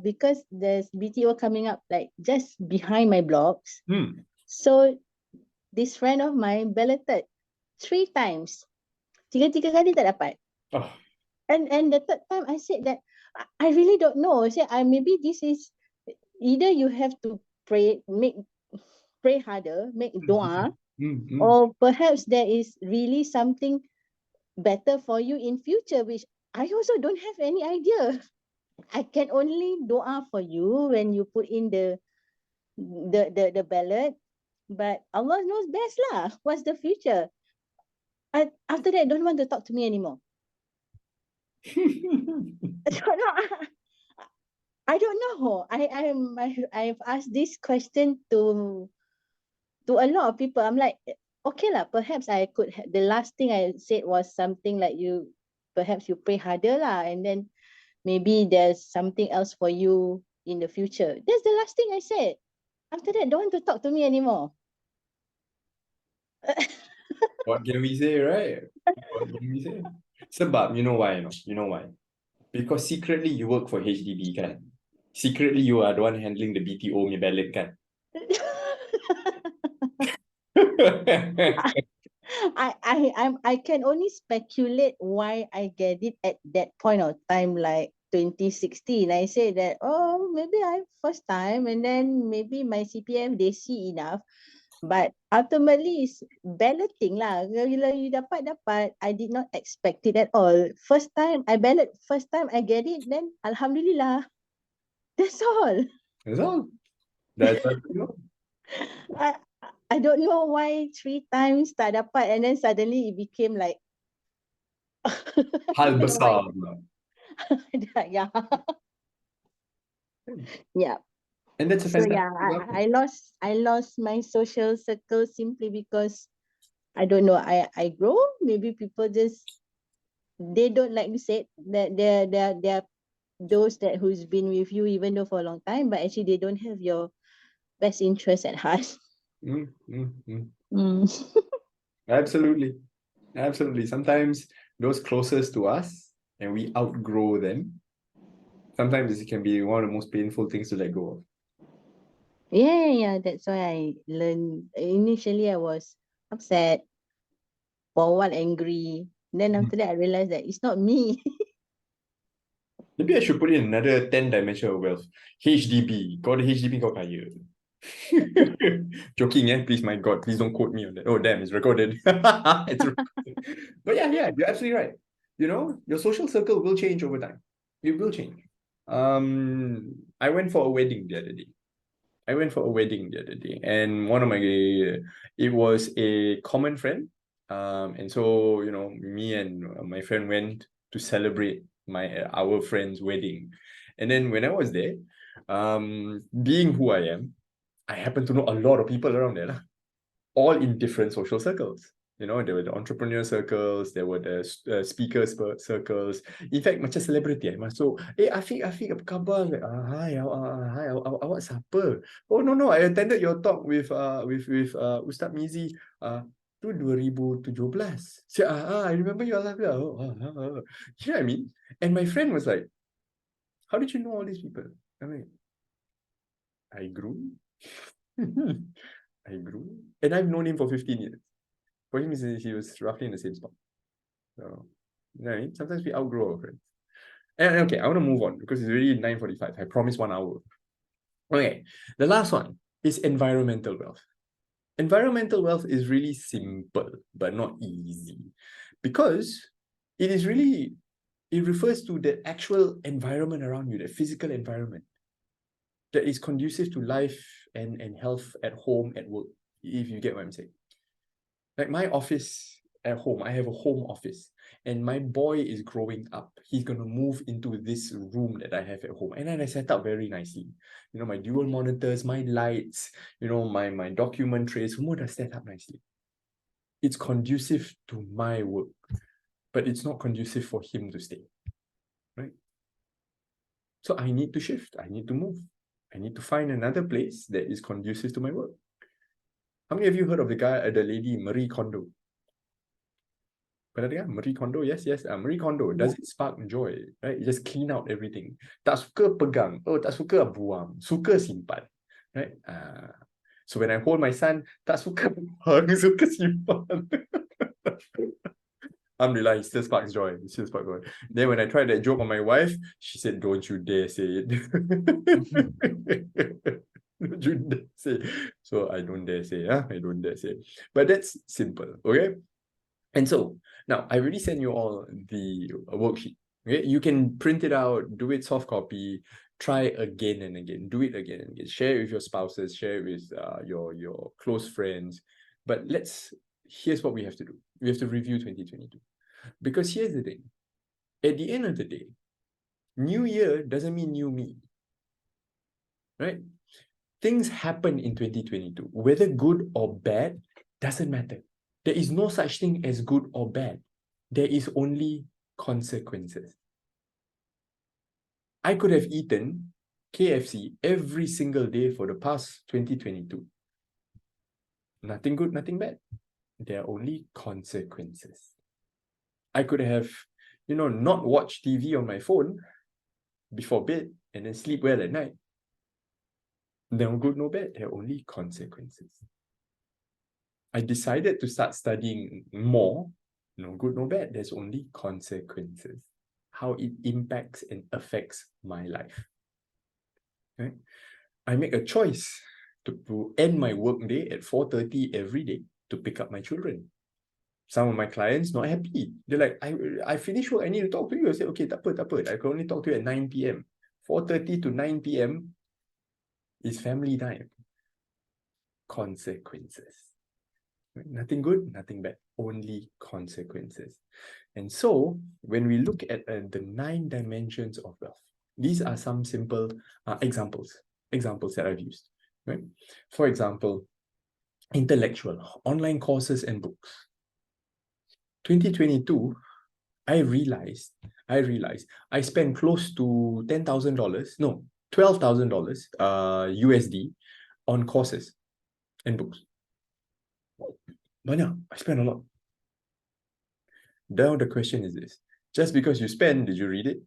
because there's BTO coming up like just behind my blocks. So this friend of mine balloted 3 times. Tiga kali tak dapat. Oh. And the third time I said that I really don't know. I said maybe this is either you have to pray harder, make dua, or perhaps there is really something better for you in future, which I also don't have any idea. I can only dua for you when you put in the ballot, but Allah knows best lah. What's the future? After that, don't want to talk to me anymore. I don't know. I've asked this question to a lot of people. I'm like, okay lah, perhaps I could the last thing I said was something like perhaps you pray harder lah, and then maybe there's something else for you in the future. That's the last thing I said. After that, don't want to talk to me anymore. What can we say, right? What can we say? Sebab, you know why? You know why? Because secretly you work for HDB, kan? Secretly you are the one handling the BTO punya ballot, kan? I can only speculate why I get it at that point of time, like 2016. I say that, maybe I first time, and then maybe my CPF they see enough. But ultimately it's balloting lah. Bila you dapat, I did not expect it at all. First time I ballot, first time I get it, then alhamdulillah. That's all. That's all. That's all you know. I don't know why 3 times tak dapat, and then suddenly it became like Hal besar. yeah. Yeah. And that's a So fantastic yeah, I lost my social circle simply because I don't know, I grow. Maybe people just, they don't, like you said, that they're those that who's been with you even though for a long time, but actually they don't have your best interest at heart. Mm. Absolutely. Absolutely. Sometimes those closest to us and we outgrow them. Sometimes it can be one of the most painful things to let go of. Yeah, that's why I learned. Initially, I was upset, for a while angry. Then after that, I realized that it's not me. Maybe I should put in another 10 dimension of wealth. HDB. Kau ada HDB, kau kaya. Joking, please, my God, please don't quote me on that. Oh, damn, it's recorded. It's recorded. But yeah, you're absolutely right. You know, your social circle will change over time. It will change. I went for a wedding the other day. And one of my, it was a common friend. And so, you know, me and my friend went to celebrate our friend's wedding. And then when I was there, being who I am, I happen to know a lot of people around there, all in different social circles. You know, there were the entrepreneur circles, there were the speakers circles. In fact, macam celebrity, masuk, Afiq, apa khabar? Like, hi, awak siapa? Oh, no, I attended your talk with Ustaz Mizi, tu 2017. So, I remember your live. You know what I mean? And my friend was like, how did you know all these people? I mean, I grew. And I've known him for 15 years. For him, he was roughly in the same spot. So, you know what I mean? Sometimes we outgrow our friends. And okay, I want to move on because it's already 9:45. I promised 1 hour. Okay, the last one is environmental wealth. Environmental wealth is really simple, but not easy. Because it refers to the actual environment around you, the physical environment that is conducive to life and health at home, at work, if you get what I'm saying. Like my office at home, I have a home office, and my boy is growing up. He's going to move into this room that I have at home. And then I set up very nicely. You know, my dual monitors, my lights, you know, my document trays, semua dah set up nicely. It's conducive to my work, but it's not conducive for him to stay, right? So I need to shift. I need to move. I need to find another place that is conducive to my work. How many of you heard of the lady Marie Kondo? Marie Kondo, yes. Marie Kondo, does it spark joy, right? You just clean out everything. Tak suka pegang, tak suka buang, suka simpan, right? So when I hold my son, tak suka buang, suka simpan. Alhamdulillah, it still sparks joy. Then when I tried that joke on my wife, she said, don't you dare say it. Don't you dare say. So I don't dare say, I don't dare say. But that's simple, okay? And so now I already sent you all the worksheet. Okay, you can print it out, do it soft copy, try again and again, do it again and again. Share it with your spouses, share it with your close friends. But here's what we have to do. We have to review 2022. Because here's the thing. At the end of the day, new year doesn't mean new me. Right? Things happen in 2022. Whether good or bad, doesn't matter. There is no such thing as good or bad. There is only consequences. I could have eaten KFC every single day for the past 2022. Nothing good, nothing bad. There are only consequences. I could have, not watched TV on my phone before bed and then sleep well at night. No good, no bad. There are only consequences. I decided to start studying more. No good, no bad. There's only consequences. How it impacts and affects my life. Right? I make a choice to end my work day at 4:30 every day to pick up my children. Some of my clients not happy. They're like, I finish work, I need to talk to you. I say, okay, tak apa. I can only talk to you at 9 p.m. 4:30 to 9 p.m. is family time. Consequences. Nothing good, nothing bad. Only consequences. And so, when we look at the 9 dimensions of wealth, these are some simple examples that I've used. Right? For example, intellectual, online courses and books. 2022, I realized I spent close to $10,000, no, $12,000 USD on courses and books. Banyak, I spent a lot. Now the question is this: just because you spend, did you read it?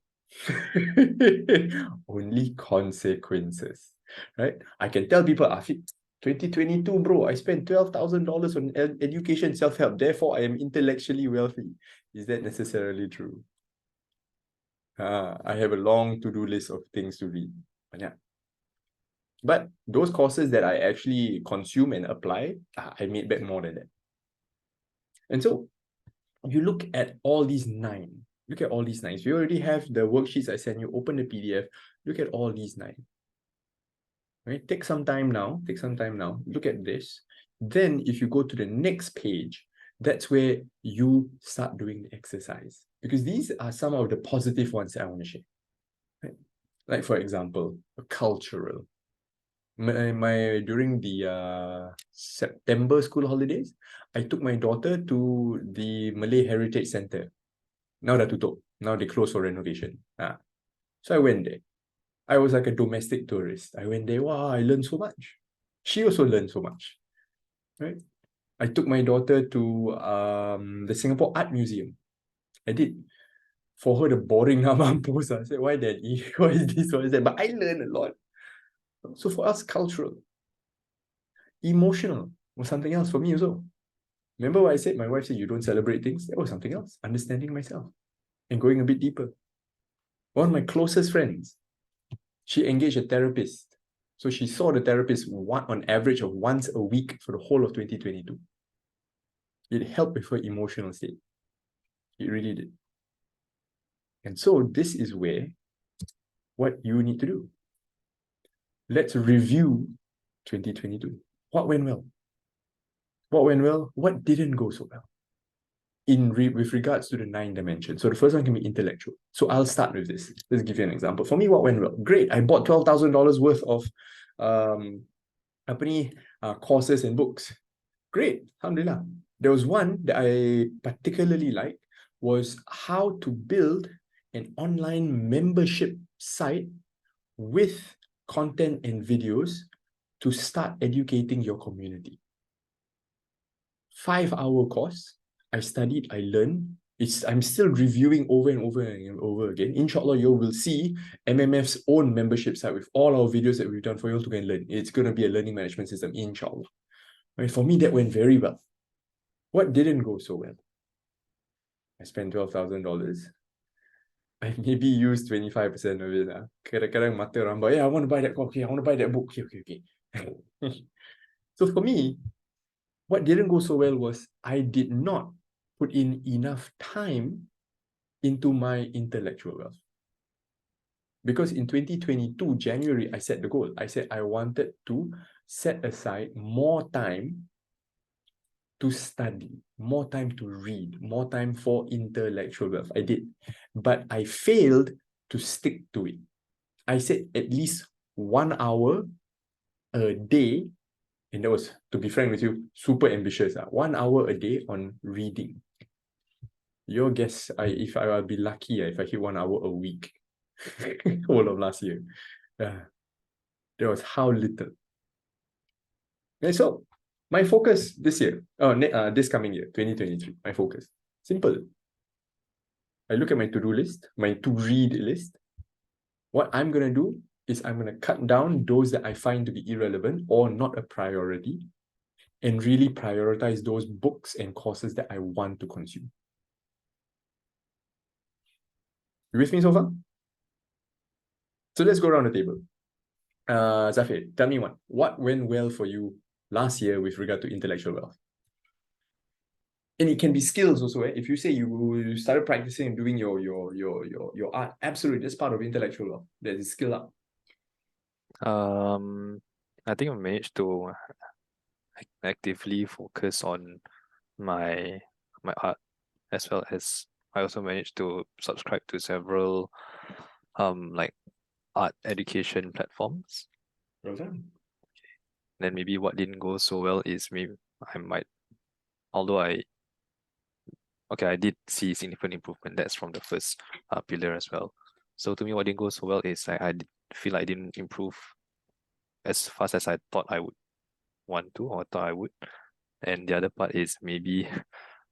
Only consequences, right? I can tell people, Afiq, 2022, bro, I spent $12,000 on education self-help. Therefore, I am intellectually wealthy. Is that necessarily true? I have a long to-do list of things to read. Banyak. But those courses that I actually consume and apply, I made back more than that. And so you look at all these nine. Look at all these nine. You already have the worksheets I sent you. Open the PDF. Look at all these nine. Right? Take some time now. Look at this. Then if you go to the next page, that's where you start doing the exercise. Because these are some of the positive ones that I want to share. Right? Like, for example, cultural. During the September school holidays, I took my daughter to the Malay Heritage Center. Now dah tutup. Now they closed for renovation. So I went there. I was like a domestic tourist. I went there. Wow, I learned so much. She also learned so much. Right? I took my daughter to the Singapore Art Museum. I did. For her, the boring mampus. I said, why daddy? Why is this? Why is that? But I learned a lot. So for us, cultural. Emotional was something else for me also. Remember what I said? My wife said, you don't celebrate things. That was something else. Understanding myself and going a bit deeper. One of my closest friends, she engaged a therapist. So she saw the therapist on average of once a week for the whole of 2022. It helped with her emotional state. It really did. And so this is where what you need to do. Let's review 2022. What went well? What went well? What didn't go so well? With regards to the 9 dimensions. So the first one can be intellectual. So I'll start with this. Let's give you an example. For me, what went well? Great. I bought $12,000 worth of courses and books. Great. Alhamdulillah. There was one that I particularly liked, was how to build an online membership site with content and videos to start educating your community. 5-hour course. I studied, I learned. I'm still reviewing over and over and over again. Inshallah, you will see MMF's own membership site with all our videos that we've done for you to go and learn. It's going to be a learning management system, inshallah. Right? For me, that went very well. What didn't go so well? I spent $12,000. I maybe used 25% of it. Kadang-kadang mata rambai, I want to buy that course. Okay, I want to buy that book. Okay. So for me, what didn't go so well was I did not put in enough time into my intellectual wealth. Because in 2022, January, I set the goal. I said I wanted to set aside more time to study, more time to read, more time for intellectual wealth. I did. But I failed to stick to it. I said at least 1 hour a day, and that was, to be frank with you, super ambitious. 1 hour a day on reading. Your guess, if I'll be lucky if I hit 1 hour a week. Whole of last year. That was how little. And so, my focus this year, this coming year, 2023, my focus, simple. I look at my to-do list, my to-read list. What I'm going to do is I'm going to cut down those that I find to be irrelevant or not a priority and really prioritize those books and courses that I want to consume. You with me so far? So let's go around the table. Zafir, tell me one. What went well for you last year with regard to intellectual wealth? And it can be skills also. If you say you started practicing and doing your art, absolutely, that's part of intellectual wealth. That is skill up. I think I managed to actively focus on my art, as well as I also managed to subscribe to several like art education platforms. Well done. Then maybe what didn't go so well is maybe although I okay, I did see significant improvement. That's from the first pillar as well. So to me, what didn't go so well is I feel I didn't improve as fast as I thought I would want to or thought I would. And the other part is maybe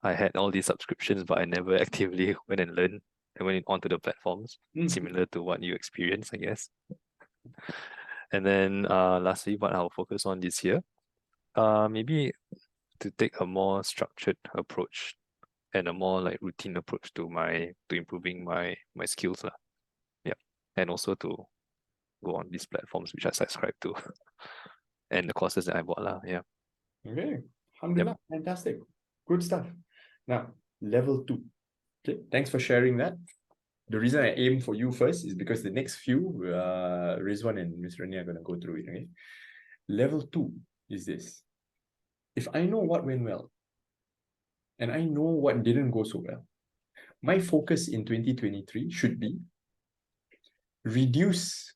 I had all these subscriptions, but I never actively went and learned and went onto the platforms, similar to what you experienced, I guess. And then lastly, what I'll focus on this year, maybe to take a more structured approach and a more like routine approach to improving my skills lah. Yeah, and also to go on these platforms which I subscribe to and the courses that I bought lah. Yeah. Okay, alhamdulillah, fantastic, good stuff. Now, level 2. Okay, thanks for sharing that. The reason I aim for you first is because the next few, Rizwan and Ms. Rani are going to go through it. Okay? Level 2 is this. If I know what went well, and I know what didn't go so well, my focus in 2023 should be reduce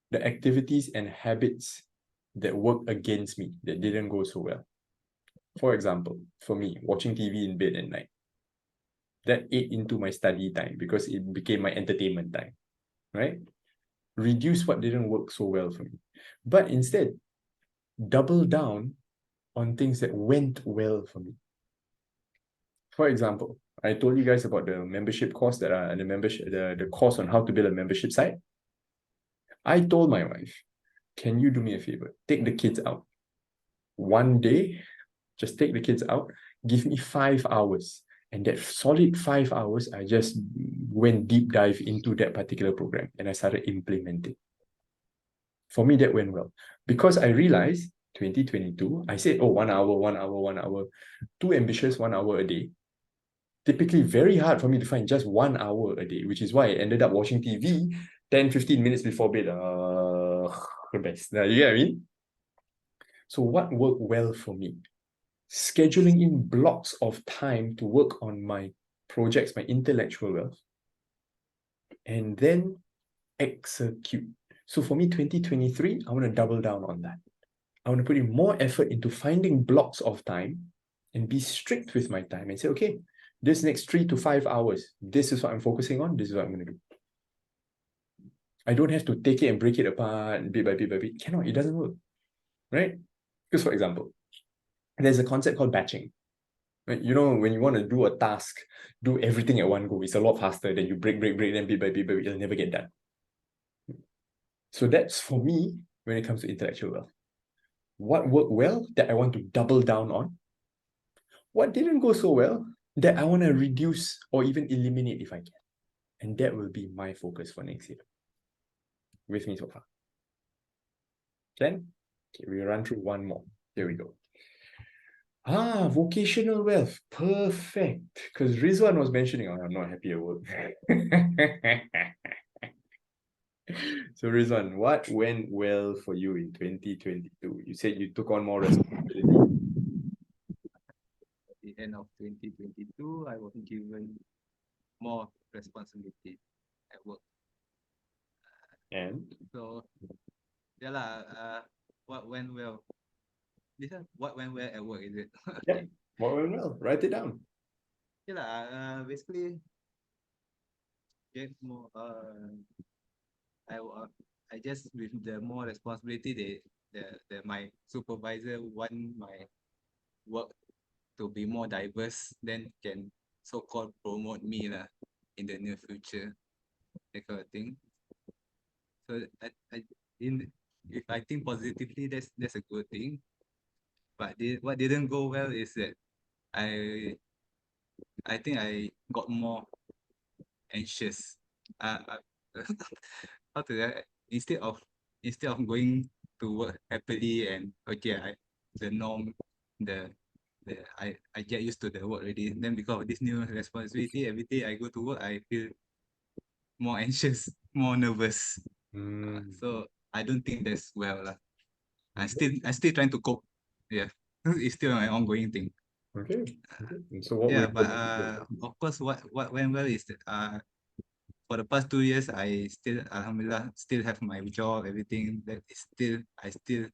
the activities and habits that work against me, that didn't go so well. For example, for me, watching TV in bed at night. That ate into my study time because it became my entertainment time, right? Reduce what didn't work so well for me. But instead, double down on things that went well for me. For example, I told you guys about the membership course that are the course on how to build a membership site. I told my wife, can you do me a favor? Take the kids out. One day, just take the kids out, give me 5 hours. And that solid 5 hours, I just went deep dive into that particular program and I started implementing. For me, that went well. Because I realized 2022, I said, oh, 1 hour, 1 hour, 1 hour. Too ambitious, 1 hour a day. Typically very hard for me to find just 1 hour a day, which is why I ended up watching TV 10, 15 minutes before bed. The best. Now, you get what I mean? So what worked well for me? Scheduling in blocks of time to work on my projects, my intellectual wealth, and then execute. So for me, 2023, I want to double down on that. I want to put in more effort into finding blocks of time and be strict with my time and say, okay, this next 3 to 5 hours, this is what I'm focusing on, this is what I'm going to do. I don't have to take it and break it apart bit by bit by bit. Cannot, it doesn't work, right? Because for example, there's a concept called batching. Right? You know, when you want to do a task, do everything at one go. It's a lot faster than you break, then bit by bit, it'll never get done. So that's for me when it comes to intellectual wealth. What worked well that I want to double down on? What didn't go so well that I want to reduce or even eliminate if I can? And that will be my focus for next year. With me so far? Can? Okay, we run through one more. Here we go. Vocational wealth. Perfect. Because Rizwan was mentioning, oh, I'm not happy at work. So Rizwan, what went well for you in 2022? You said you took on more responsibility. At the end of 2022, I was given more responsibility at work. And? So, yeah lah, what went well? This one, what went well at work, is it? Yeah, what went well? Write it down. Yeah lah, basically, get more, I just with the more responsibility, my supervisor want my work to be more diverse, then can so-called promote me lah in the near future, that kind of thing. So if I think positively, that's a good thing. But what didn't go well is that I think I got more anxious. How to say, instead of going to work happily and okay, the norm, I get used to the work already. Then because of this new responsibility, every day I go to work, I feel more anxious, more nervous. So I don't think that's well lah. I still trying to cope. Yeah, it's still an ongoing thing. Okay. So what Yeah, went but well? of course, what went well is that for the past 2 years, I still, alhamdulillah, still have my job, everything. That is still, I still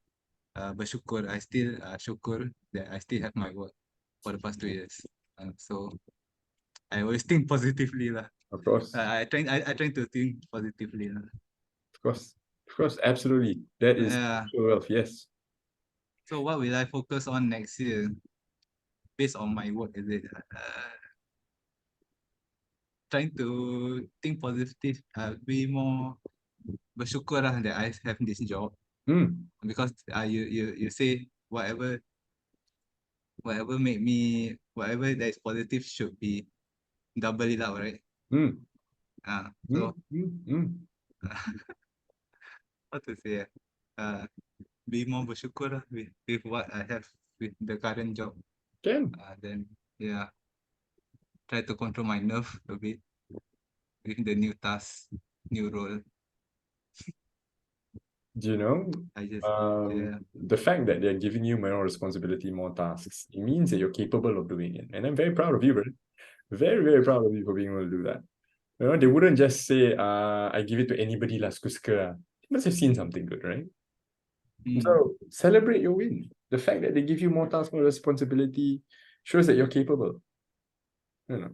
bersyukur. I still syukur that I still have my work for the past 2 years. So I always think positively lah. Of course. I try to think positively lah. Of course, absolutely. That is Yeah. financial wealth, yes. So what will I focus on next year? Based on my work, is it? Trying to think positive, be more bersyukur lah that I have this job. Because you say whatever whatever that is positive should be double it out, right? So what to say? Be more bersyukur lah with what I have with the current job. Can. Then yeah, try to control my nerve a bit with the new task, new role. Do you know, I just the fact that they're giving you more responsibility, more tasks, it means that you're capable of doing it. And I'm very proud of you, bro. Very, very proud of you for being able to do that. You know, they wouldn't just say, I give it to anybody lah, suka-suka. You must have seen something good, right? So celebrate your win. The fact that they give you more tasks, more responsibility shows that you're capable. You know.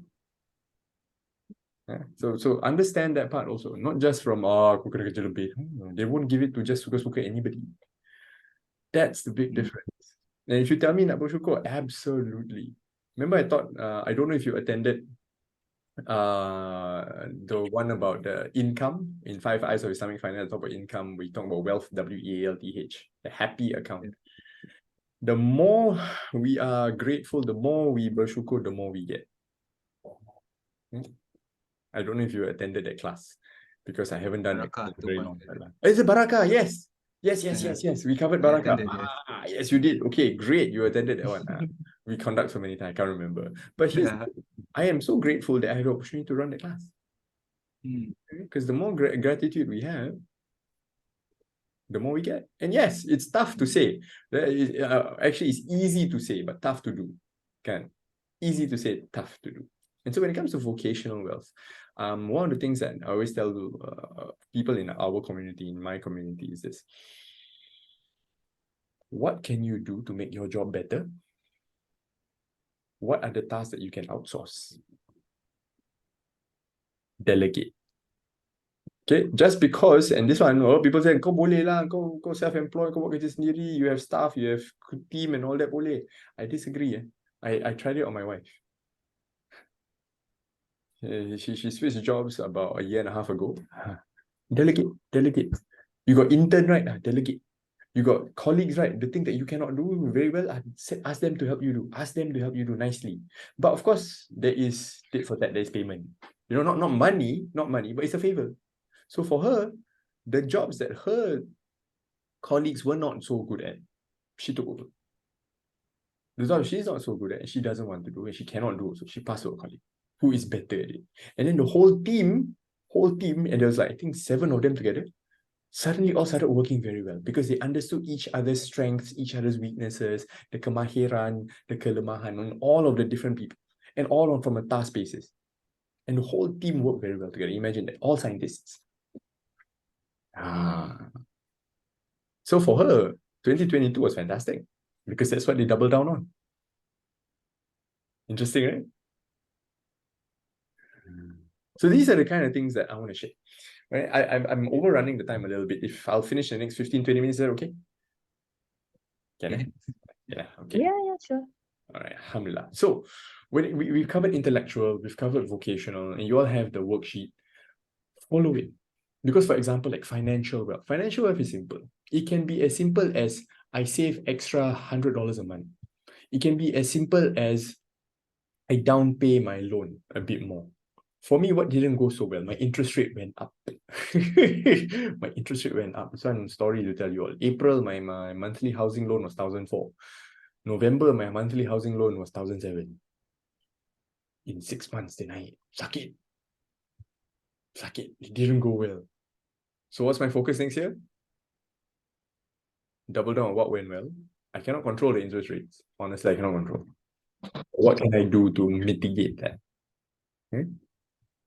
Yeah. So understand that part also, not just from aku kena kerja lebih. They won't give it to just suka-suka anybody. That's the big difference. And if you tell me nak bersyukur, absolutely. Remember I thought, I don't know if you attended the one about the income in 5 Eyes of Islamic Finance. Talk about income, we talk about wealth, WEALTH, the happy account. The more we are grateful, the more we bersyukur, the more we get. I don't know if you attended that class because I haven't done it for a very long time. It's a Barakah, yes. Yes. We covered Barakah. Yes, you did. Okay, great. You attended that one. We conduct so many times, I can't remember. But I am so grateful that I had the opportunity to run the class. Because the more gratitude we have, the more we get. And yes, it's tough to say. Actually, it's easy to say, but tough to do. Easy to say, tough to do. And so when it comes to vocational wealth, one of the things that I always tell people in our community, in my community, is this. What can you do to make your job better? What are the tasks that you can outsource? Delegate. Okay, just because, and this one, people say, kau boleh lah, kau self-employed, kau buat kerja sendiri, you have staff, you have team and all that, boleh. I disagree. I tried it on my wife. She switched jobs about 1.5 years ago. Delegate. You got intern, right? Delegate. You got colleagues, right? The thing that you cannot do very well, ask them to help you do. Ask them to help you do nicely. But of course, there is tit for tat, there is payment. You know, not money, but it's a favor. So for her, the jobs that her colleagues were not so good at, she took over. The job she's not so good at, she doesn't want to do, and she cannot do, so she passed to a colleague who is better at it. And then the whole team, and there was like, I think 7 of them together, suddenly all started working very well because they understood each other's strengths, each other's weaknesses, the kemahiran, the kelemahan, on all of the different people, and all from a task basis. And the whole team worked very well together. Imagine that, all scientists. So for her, 2022 was fantastic because that's what they doubled down on. Interesting, right? So these are the kind of things that I want to share. Right? I'm overrunning the time a little bit. If I'll finish the next 15-20 minutes, is that okay? Can I? Yeah, okay. Yeah, sure. All right, alhamdulillah. So when we've covered intellectual, we've covered vocational, and you all have the worksheet. Follow it. Because for example, like financial wealth. Financial wealth is simple. It can be as simple as I save extra $100 a month. It can be as simple as I down pay my loan a bit more. For me, what didn't go so well? My interest rate went up. My interest rate went up. It's one story to tell you all. April, my monthly housing loan was 1,004. November, my monthly housing loan was 1,007. In 6 months, then I sakit. It didn't go well. So what's my focus next year? Double down on what went well. I cannot control the interest rates. Honestly, I cannot control. What can I do to mitigate that? Okay?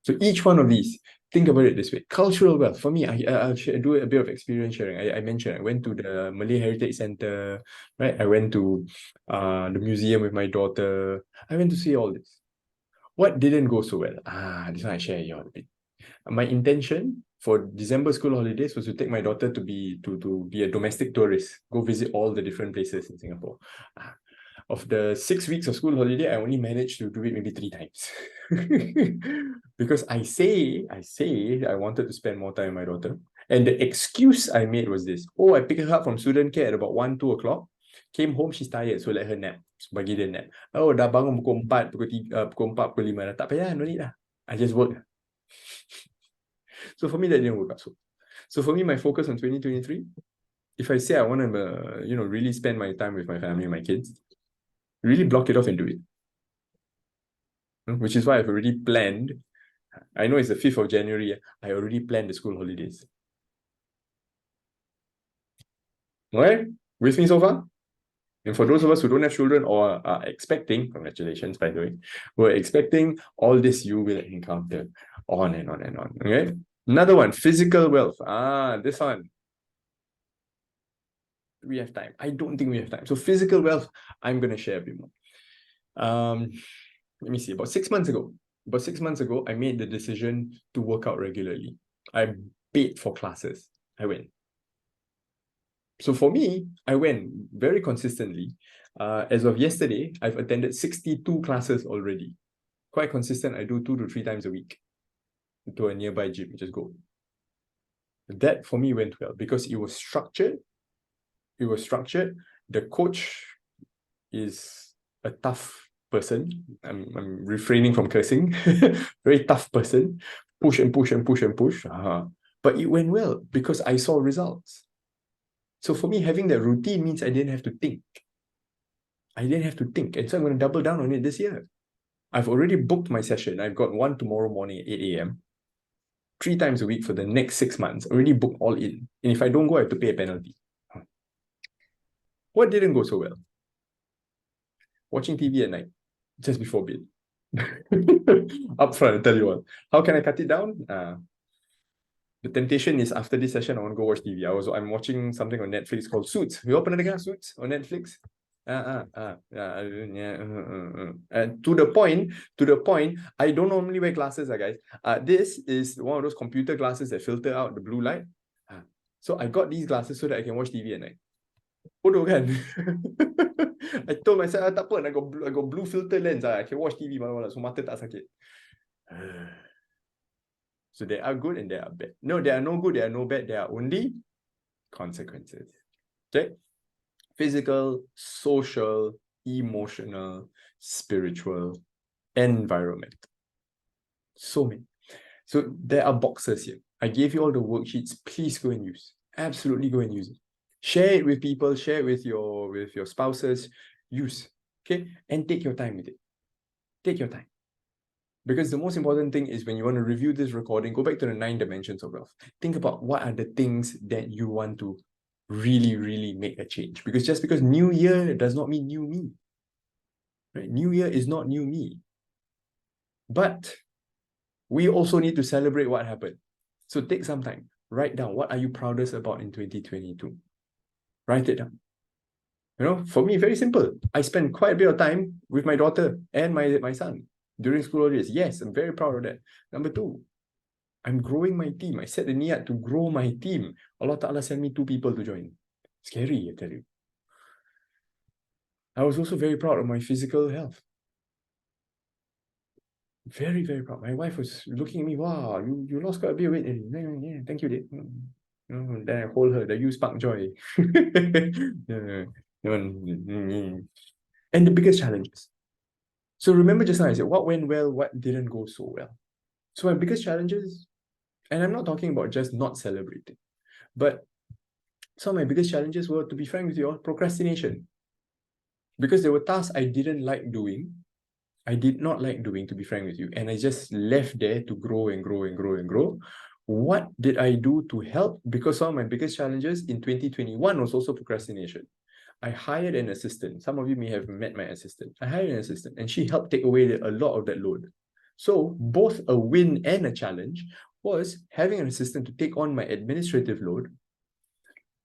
So each one of these, think about it this way. Cultural wealth, for me, I'll do a bit of experience sharing. I mentioned I went to the Malay Heritage Center, right? I went to the museum with my daughter. I went to see all this. What didn't go so well? This one I share you all a bit. My intention for December school holidays was to take my daughter to be a domestic tourist, go visit all the different places in Singapore. Of the 6 weeks of school holiday, I only managed to do it maybe 3 times. Because I say I wanted to spend more time with my daughter. And the excuse I made was this. Oh, I picked her up from student care at about 1, 2 o'clock. Came home, she's tired, so let her nap. So bagi dia nap. Oh, dah bangun pukul 4, pukul 3, pukul 4, pukul 5 dah. Tak payah, no need lah. I just work. So for me, that didn't work out. So for me, my focus on 2023, if I say I want to, really spend my time with my family and my kids, really block it off and do it. Which is why I've already planned. I know it's the 5th of January. I already planned the school holidays. Alright? With me so far? And for those of us who don't have children or are expecting, congratulations by the way, who are expecting, all this you will encounter on and on and on. Okay? Another one, physical wealth. This one. We have time. I don't think we have time. So physical wealth, I'm going to share a bit more. Let me see. About 6 months ago, I made the decision to work out regularly. I paid for classes. I went. So for me, I went very consistently. As of yesterday, I've attended 62 classes already. Quite consistent. I do 2 to 3 times a week to a nearby gym. Just go. That for me went well because it was structured. The coach is a tough person. I'm refraining from cursing. Very tough person. Push and push and push and push. But it went well because I saw results. So for me, having that routine means I didn't have to think. And so I'm going to double down on it this year. I've already booked my session. I've got one tomorrow morning at 8 a.m. 3 times a week for the next 6 months. Already booked all in. And if I don't go, I have to pay a penalty. What didn't go so well? Watching TV at night, just before bed. Upfront, I'll tell you what. How can I cut it down? The temptation is after this session, I want to go watch TV. I'm watching something on Netflix called Suits. You open it again, Suits on Netflix. To the point, I don't normally wear glasses, guys. This is one of those computer glasses that filter out the blue light. So I got these glasses so that I can watch TV at night. Bodoh kan? I told myself, tak apa, I got blue filter lens. I can watch TV malam-malam, so mata tak sakit. So there are good and there are bad. No, there are no good, there are no bad, there are only consequences. Okay? Physical, social, emotional, spiritual, environmental. So many. So there are boxes here. I gave you all the worksheets. Please go and use. Absolutely go and use it. Share it with people, share it with your spouses. Use. Okay? And take your time with it. Take your time. Because the most important thing is when you want to review this recording, go back to the 9 dimensions of wealth. Think about what are the things that you want to really, really make a change. Because just because new year does not mean new me. Right? New year is not new me. But we also need to celebrate what happened. So take some time. Write down what are you proudest about in 2022. Write it down. For me, very simple. I spend quite a bit of time with my daughter and my son during school holidays. Yes, I'm very proud of that. Number 2, I'm growing my team. I set the niyat to grow my team. Allah Ta'ala sent me 2 people to join. Scary, I tell you. I was also very proud of my physical health. Very, very proud. My wife was looking at me, wow, you lost quite a bit of weight. Yeah, thank you, Dad. Then I hold her, you spark joy. And the biggest challenges. So remember just now I said, what went well, what didn't go so well. So my biggest challenges, and I'm not talking about just not celebrating, but some of my biggest challenges were, to be frank with you all, procrastination. Because there were tasks I didn't like doing. I did not like doing, to be frank with you. And I just left there to grow and grow and grow and grow. What did I do to help? Because some of my biggest challenges in 2021 was also procrastination. I hired an assistant. Some of you may have met my assistant. I hired an assistant and she helped take away a lot of that load. So both a win and a challenge was having an assistant to take on my administrative load.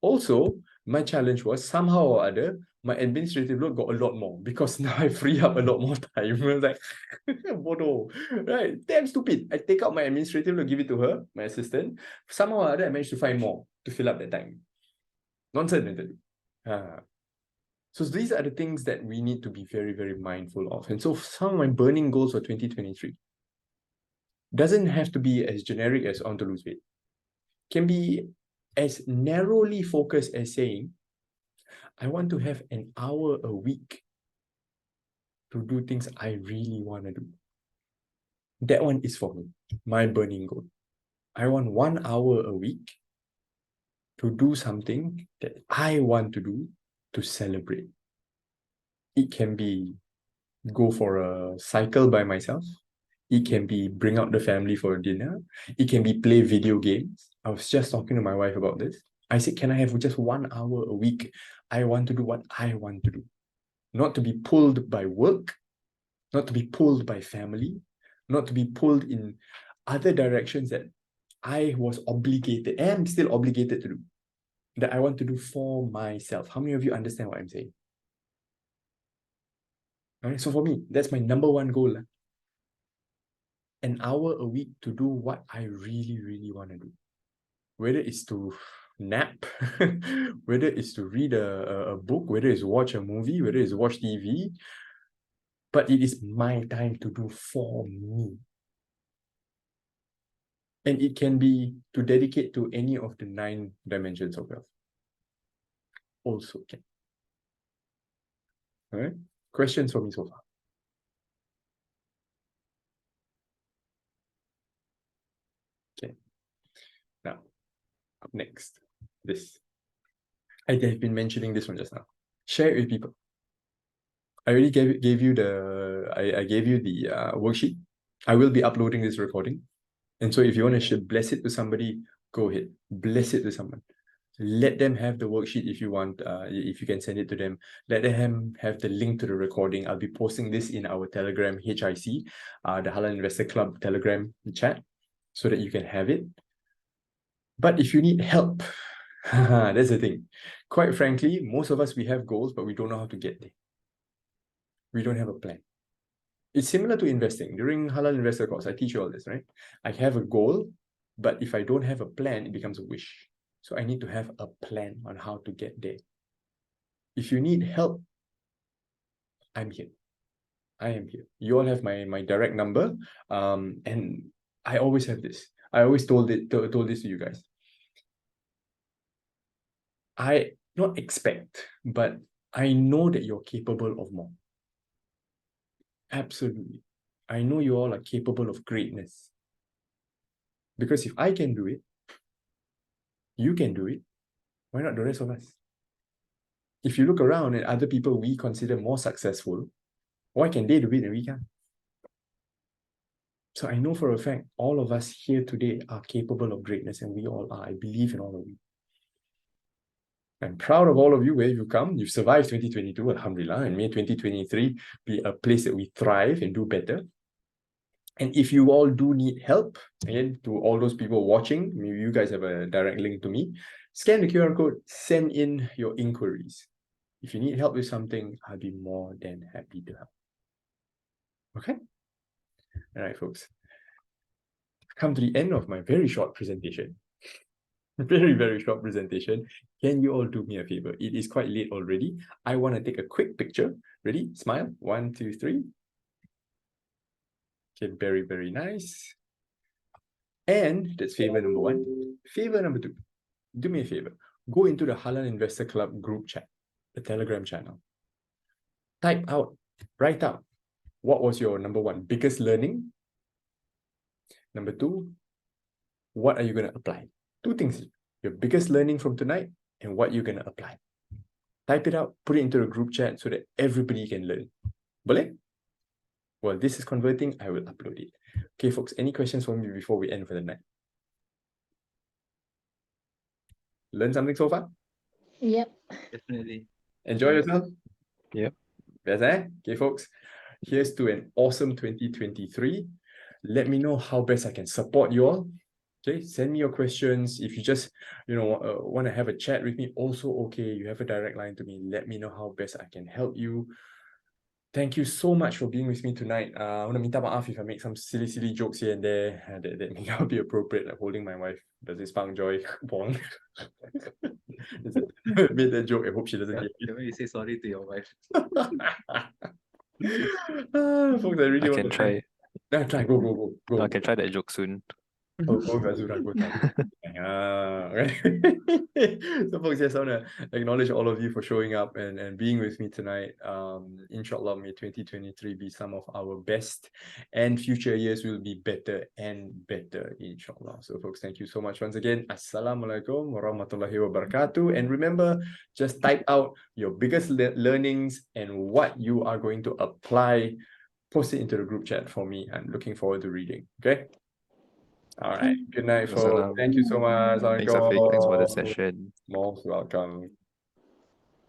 Also, my challenge was somehow or other, my administrative load got a lot more because now I free up a lot more time. I was like, bodoh, right? Damn stupid. I take out my administrative load, give it to her, my assistant. Somehow or other, I managed to find more to fill up that time. Nonsense, mentally. So these are the things that we need to be very, very mindful of. And so some of my burning goals for 2023 doesn't have to be as generic as I want to lose weight. Can be as narrowly focused as saying, I want to have an hour a week to do things I really want to do. That one is for me, my burning goal. I want 1 hour a week to do something that I want to do to celebrate. It can be go for a cycle by myself. It can be bring out the family for dinner. It can be play video games. I was just talking to my wife about this. I said, can I have just 1 hour a week? I want to do what I want to do. Not to be pulled by work, not to be pulled by family, not to be pulled in other directions that I was obligated, and am still obligated to do, that I want to do for myself. How many of you understand what I'm saying? All right, so for me, that's my number one goal. An hour a week to do what I really, really want to do. Whether it's to nap, whether it's to read a book, whether it's watch a movie, whether it's watch TV, but it is my time to do for me. And it can be to dedicate to any of the 9 dimensions of wealth. Also can. All right? Questions for me so far? Okay. Now, up next, this. I have been mentioning this one just now. Share it with people. I already gave you the worksheet. I will be uploading this recording. And so if you want to bless it to somebody, go ahead. Bless it to someone. Let them have the worksheet if you want, if you can send it to them. Let them have the link to the recording. I'll be posting this in our Telegram HIC, the Halal Investor Club Telegram chat, so that you can have it. But if you need help, that's the thing. Quite frankly, most of us, we have goals, but we don't know how to get there. We don't have a plan. It's similar to investing. During Halal Investor course, I teach you all this, right? I have a goal, but if I don't have a plan, it becomes a wish. So I need to have a plan on how to get there. If you need help, I'm here. I am here. You all have my direct number. And I always have this. I always told this to you guys. I not expect, but I know that you're capable of more. Absolutely. I know you all are capable of greatness. Because if I can do it, you can do it. Why not the rest of us? If you look around at other people we consider more successful, why can they do it and we can't? So I know for a fact, all of us here today are capable of greatness, and we all are. I believe in all of you. I'm proud of all of you, where you come. You've survived 2022, alhamdulillah, and may 2023 be a place that we thrive and do better. And if you all do need help, again, to all those people watching, maybe you guys have a direct link to me, scan the QR code, send in your inquiries. If you need help with something, I'll be more than happy to help. Okay? All right, folks. Come to the end of my very short presentation. Very, very short presentation. Can you all do me a favor? It is quite late already. I want to take a quick picture. Ready? Smile. 1, 2, 3. Okay, very, very nice. And that's favor number 1. Favor number 2. Do me a favor. Go into the Halal Investor Club group chat, the Telegram channel. Type out, write out, what was your number 1 biggest learning? Number 2, what are you going to apply? 2 things. Your biggest learning from tonight and what you're going to apply. Type it out, put it into the group chat so that everybody can learn. Boleh? Well, this is converting. I will upload it. Okay, folks, any questions for me before we end for the night? Learn something so far? Yep. Definitely. Enjoy yourself? Yep. Yes, eh? Okay, folks. Here's to an awesome 2023. Let me know how best I can support you all. Okay, send me your questions. If you just, want to have a chat with me, also okay. You have a direct line to me. Let me know how best I can help you. Thank you so much for being with me tonight. I want to minta maaf if I make some silly jokes here and there that may not be appropriate, like holding my wife. Does this spark joy? Bong. Made that joke. I hope she doesn't hear me. Can you say sorry to your wife? Folks, I really I want can to try. try. Go. I can try that joke soon. Go, Azura, go try. Right. So folks, yes, I want to acknowledge all of you for showing up and being with me tonight. Inshallah, may 2023 be some of our best, and future years will be better and better, inshallah. So folks, thank you so much once again. Assalamualaikum warahmatullahi wabarakatuh. And remember, just type out your biggest learnings and what you are going to apply. Post it into the group chat for me. I'm looking forward to reading. Okay. All right. Good night, folks. Wassalam. Thank you so much. Thanks, Afiq. Thanks for the session. Most welcome.